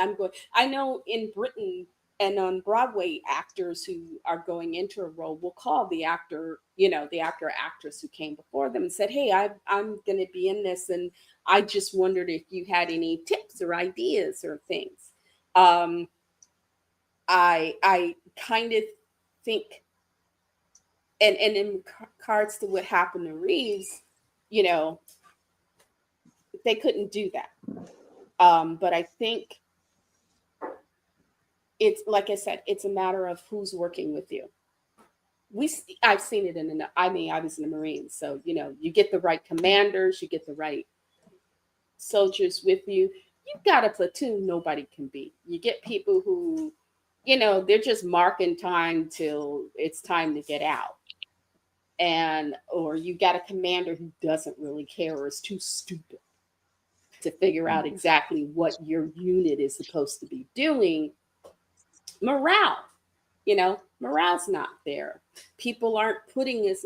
I know in Britain and on Broadway, actors who are going into a role will call the actor, the actor or actress who came before them and said, hey, I'm going to be in this. And I just wondered if you had any tips or ideas or things. I kind of think, and in regards to what happened to Reeves, they couldn't do that. But I think it's, like I said, it's a matter of who's working with you. I've seen it I was in the Marines. So, you get the right commanders, you get the right soldiers with you. You've got a platoon nobody can beat. You get people who, they're just marking time till it's time to get out. Or you got a commander who doesn't really care or is too stupid to figure out exactly what your unit is supposed to be doing. Morale's not there. People aren't putting as,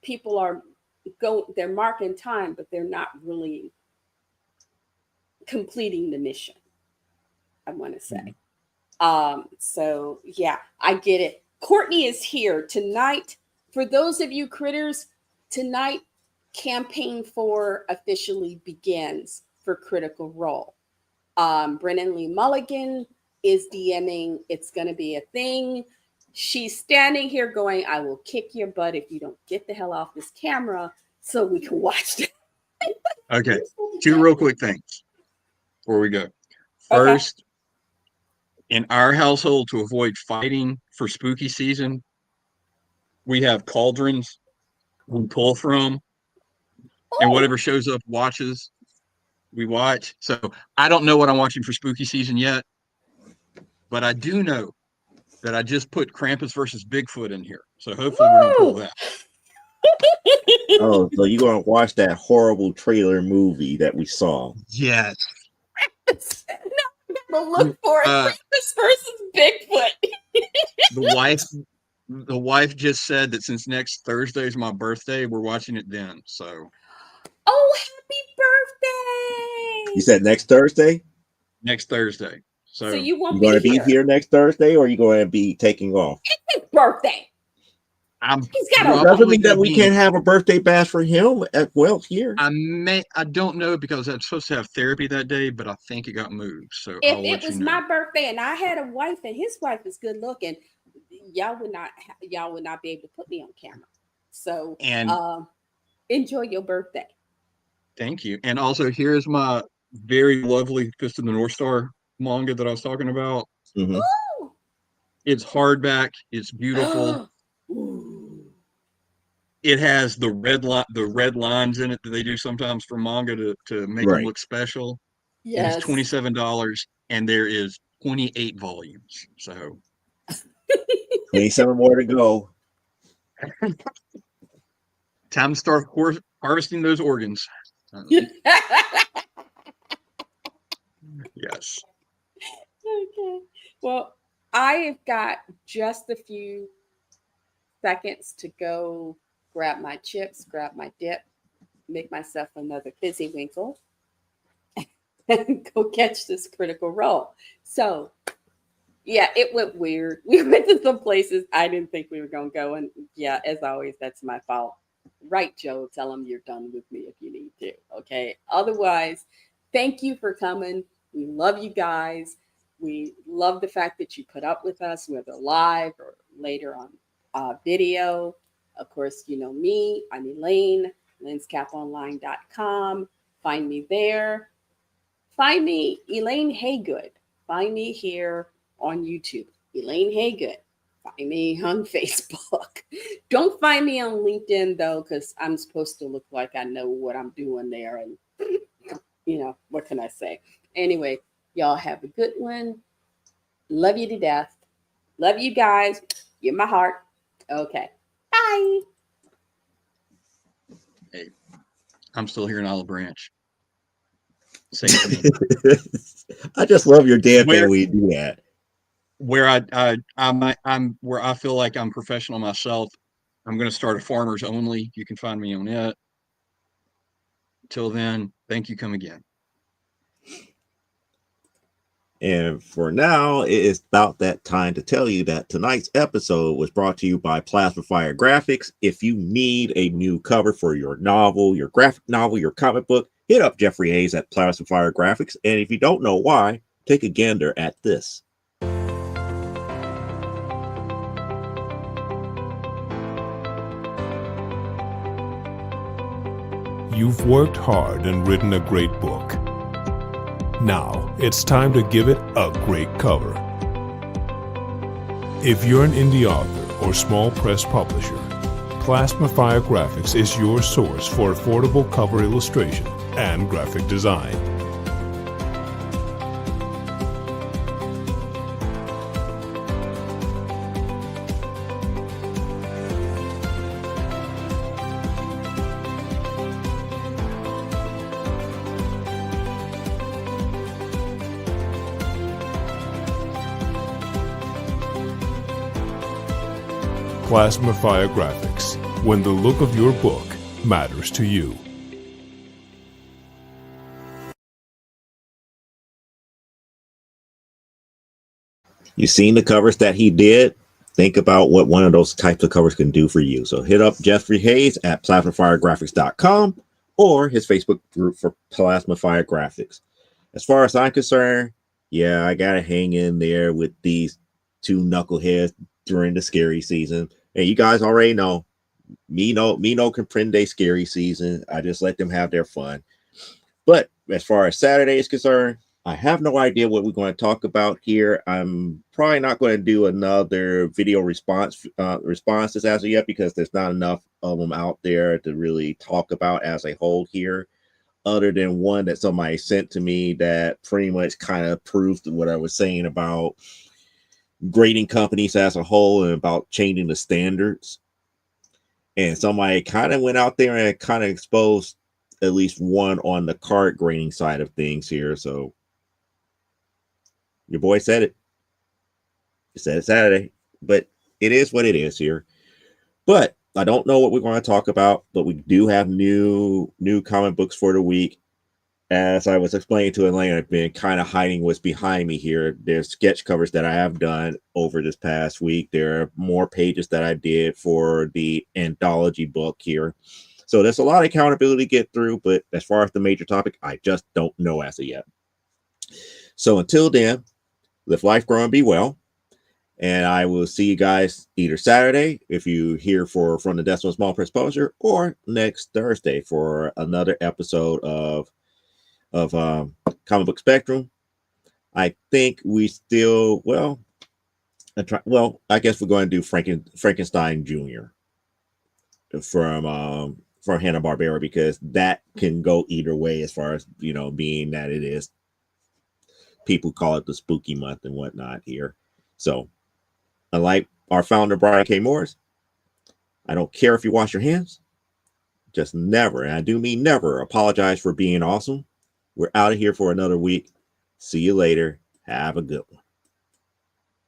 people are they're marking time, but they're not really completing the mission, I want to say. So yeah, I get it. Courtney is here tonight. For those of you critters, tonight Campaign 4 officially begins for Critical Role. Brennan Lee Mulligan is DMing. It's going to be a thing. She's standing here going, I will kick your butt if you don't get the hell off this camera so we can watch it. Okay, 2 real quick things before we go. First, in our household, to avoid fighting for spooky season, we have cauldrons we pull from, and whatever shows up watches, we watch. So I don't know what I'm watching for spooky season yet, but I do know that I just put Krampus versus Bigfoot in here. So hopefully we're gonna pull that. Oh, so you're gonna watch that horrible trailer movie that we saw? Yes. No, I'm gonna look for it. Krampus versus Bigfoot. The wife just said that since next Thursday is my birthday, we're watching it then. So Oh, happy birthday! You said next Thursday? next Thursday. So You won't You gonna be be here next Thursday, or you gonna be taking off? It's his birthday. He's got a doesn't mean that we can't have a birthday bash for him as well here. I don't know because I'm supposed to have therapy that day, but I think it got moved. So If I'll it let was you know. my birthday and I had a wife and his wife is good looking, y'all would not be able to put me on camera. So And enjoy your birthday. thank you. And also here's my very lovely Fist of the North Star manga that I was talking about. Mm-hmm. It's hardback. It's beautiful. It has the red lines in it that they do sometimes for manga to make them look special. Yes. It is $27, and there is 28 volumes. So 27 more to go. time to start harvesting those organs. Yes. Okay. Well, I have got just a few seconds to go grab my chips, grab my dip, make myself another fizzy winkle, and go catch this Critical Role. So, yeah, it went weird. We went to some places I didn't think we were going to go. And yeah, as always, that's my fault. Right, Joe, tell them you're done with me if you need to. Okay. Otherwise, thank you for coming. We love you guys. We love the fact that you put up with us, whether live or later on video. Of course, you know me. I'm Elaine, lenscaponline.com. Find me there. Find me, Elaine Haygood. Find me here on YouTube, Elaine Haygood. Find me on Facebook. Don't find me on LinkedIn, though, because I'm supposed to look like I know what I'm doing there. And, you know, what can I say? Anyway, y'all have a good one. Love you to death. Love you guys. You're my heart. Okay. Bye. Hey, I'm still here in Olive Branch. I just love your deadpan when you do that. Where I'm where I feel like I'm professional myself. I'm going to start a Farmers Only. You can find me on it. Till then, thank you. Come again. And for now, it is about that time to tell you that tonight's episode was brought to you by Plasma Fire Graphics. If you need a new cover for your novel, your graphic novel, your comic book, hit up Jeffrey Hayes at Plasma Fire Graphics. And if you don't know why, take a gander at this. You've worked hard and written a great book. Now, it's time to give it a great cover. If you're an indie author or small press publisher, Plasma Fire Graphics is your source for affordable cover illustration and graphic design. Plasma Fire Graphics, when the look of your book matters to you. You've seen the covers that he did. Think about what one of those types of covers can do for you. So hit up Jeffrey Hayes at plasmafiregraphics.com or his Facebook group for Plasma Fire Graphics. As far as I'm concerned, yeah, I got to hang in there with these two knuckleheads during the scary season. And you guys already know, me no comprende scary season. I just let them have their fun. But as far as Saturday is concerned, I have no idea what we're going to talk about here. I'm probably not going to do another video responses as of yet, because there's not enough of them out there to really talk about as a whole here, other than one that somebody sent to me that pretty much kind of proves what I was saying about grading companies as a whole and about changing the standards. And somebody kind of went out there and kind of exposed at least one on the card grading side of things here. So your boy said it. He said it Saturday, but it is what it is here. But I don't know what we're going to talk about, but we do have new comic books for the week. As I was explaining to Elaine, I've been kind of hiding what's behind me here. There's sketch covers that I have done over this past week. There are more pages that I did for the anthology book here. So there's a lot of accountability to get through, but as far as the major topic, I just don't know as of yet. So until then, live life, grow, and be well. And I will see you guys either Saturday, if you hear from the Decimal Small Press Publisher, or next Thursday for another episode of Comic Book Spectrum. I think we still, I guess we're going to do Frankenstein Jr. from Hanna-Barbera, because that can go either way as far as, being that it is, people call it the spooky month and whatnot here. So, unlike our founder, Brian K. Morris, I don't care if you wash your hands. Just never, and I do mean never, apologize for being awesome. We're out of here for another week. See you later. Have a good one.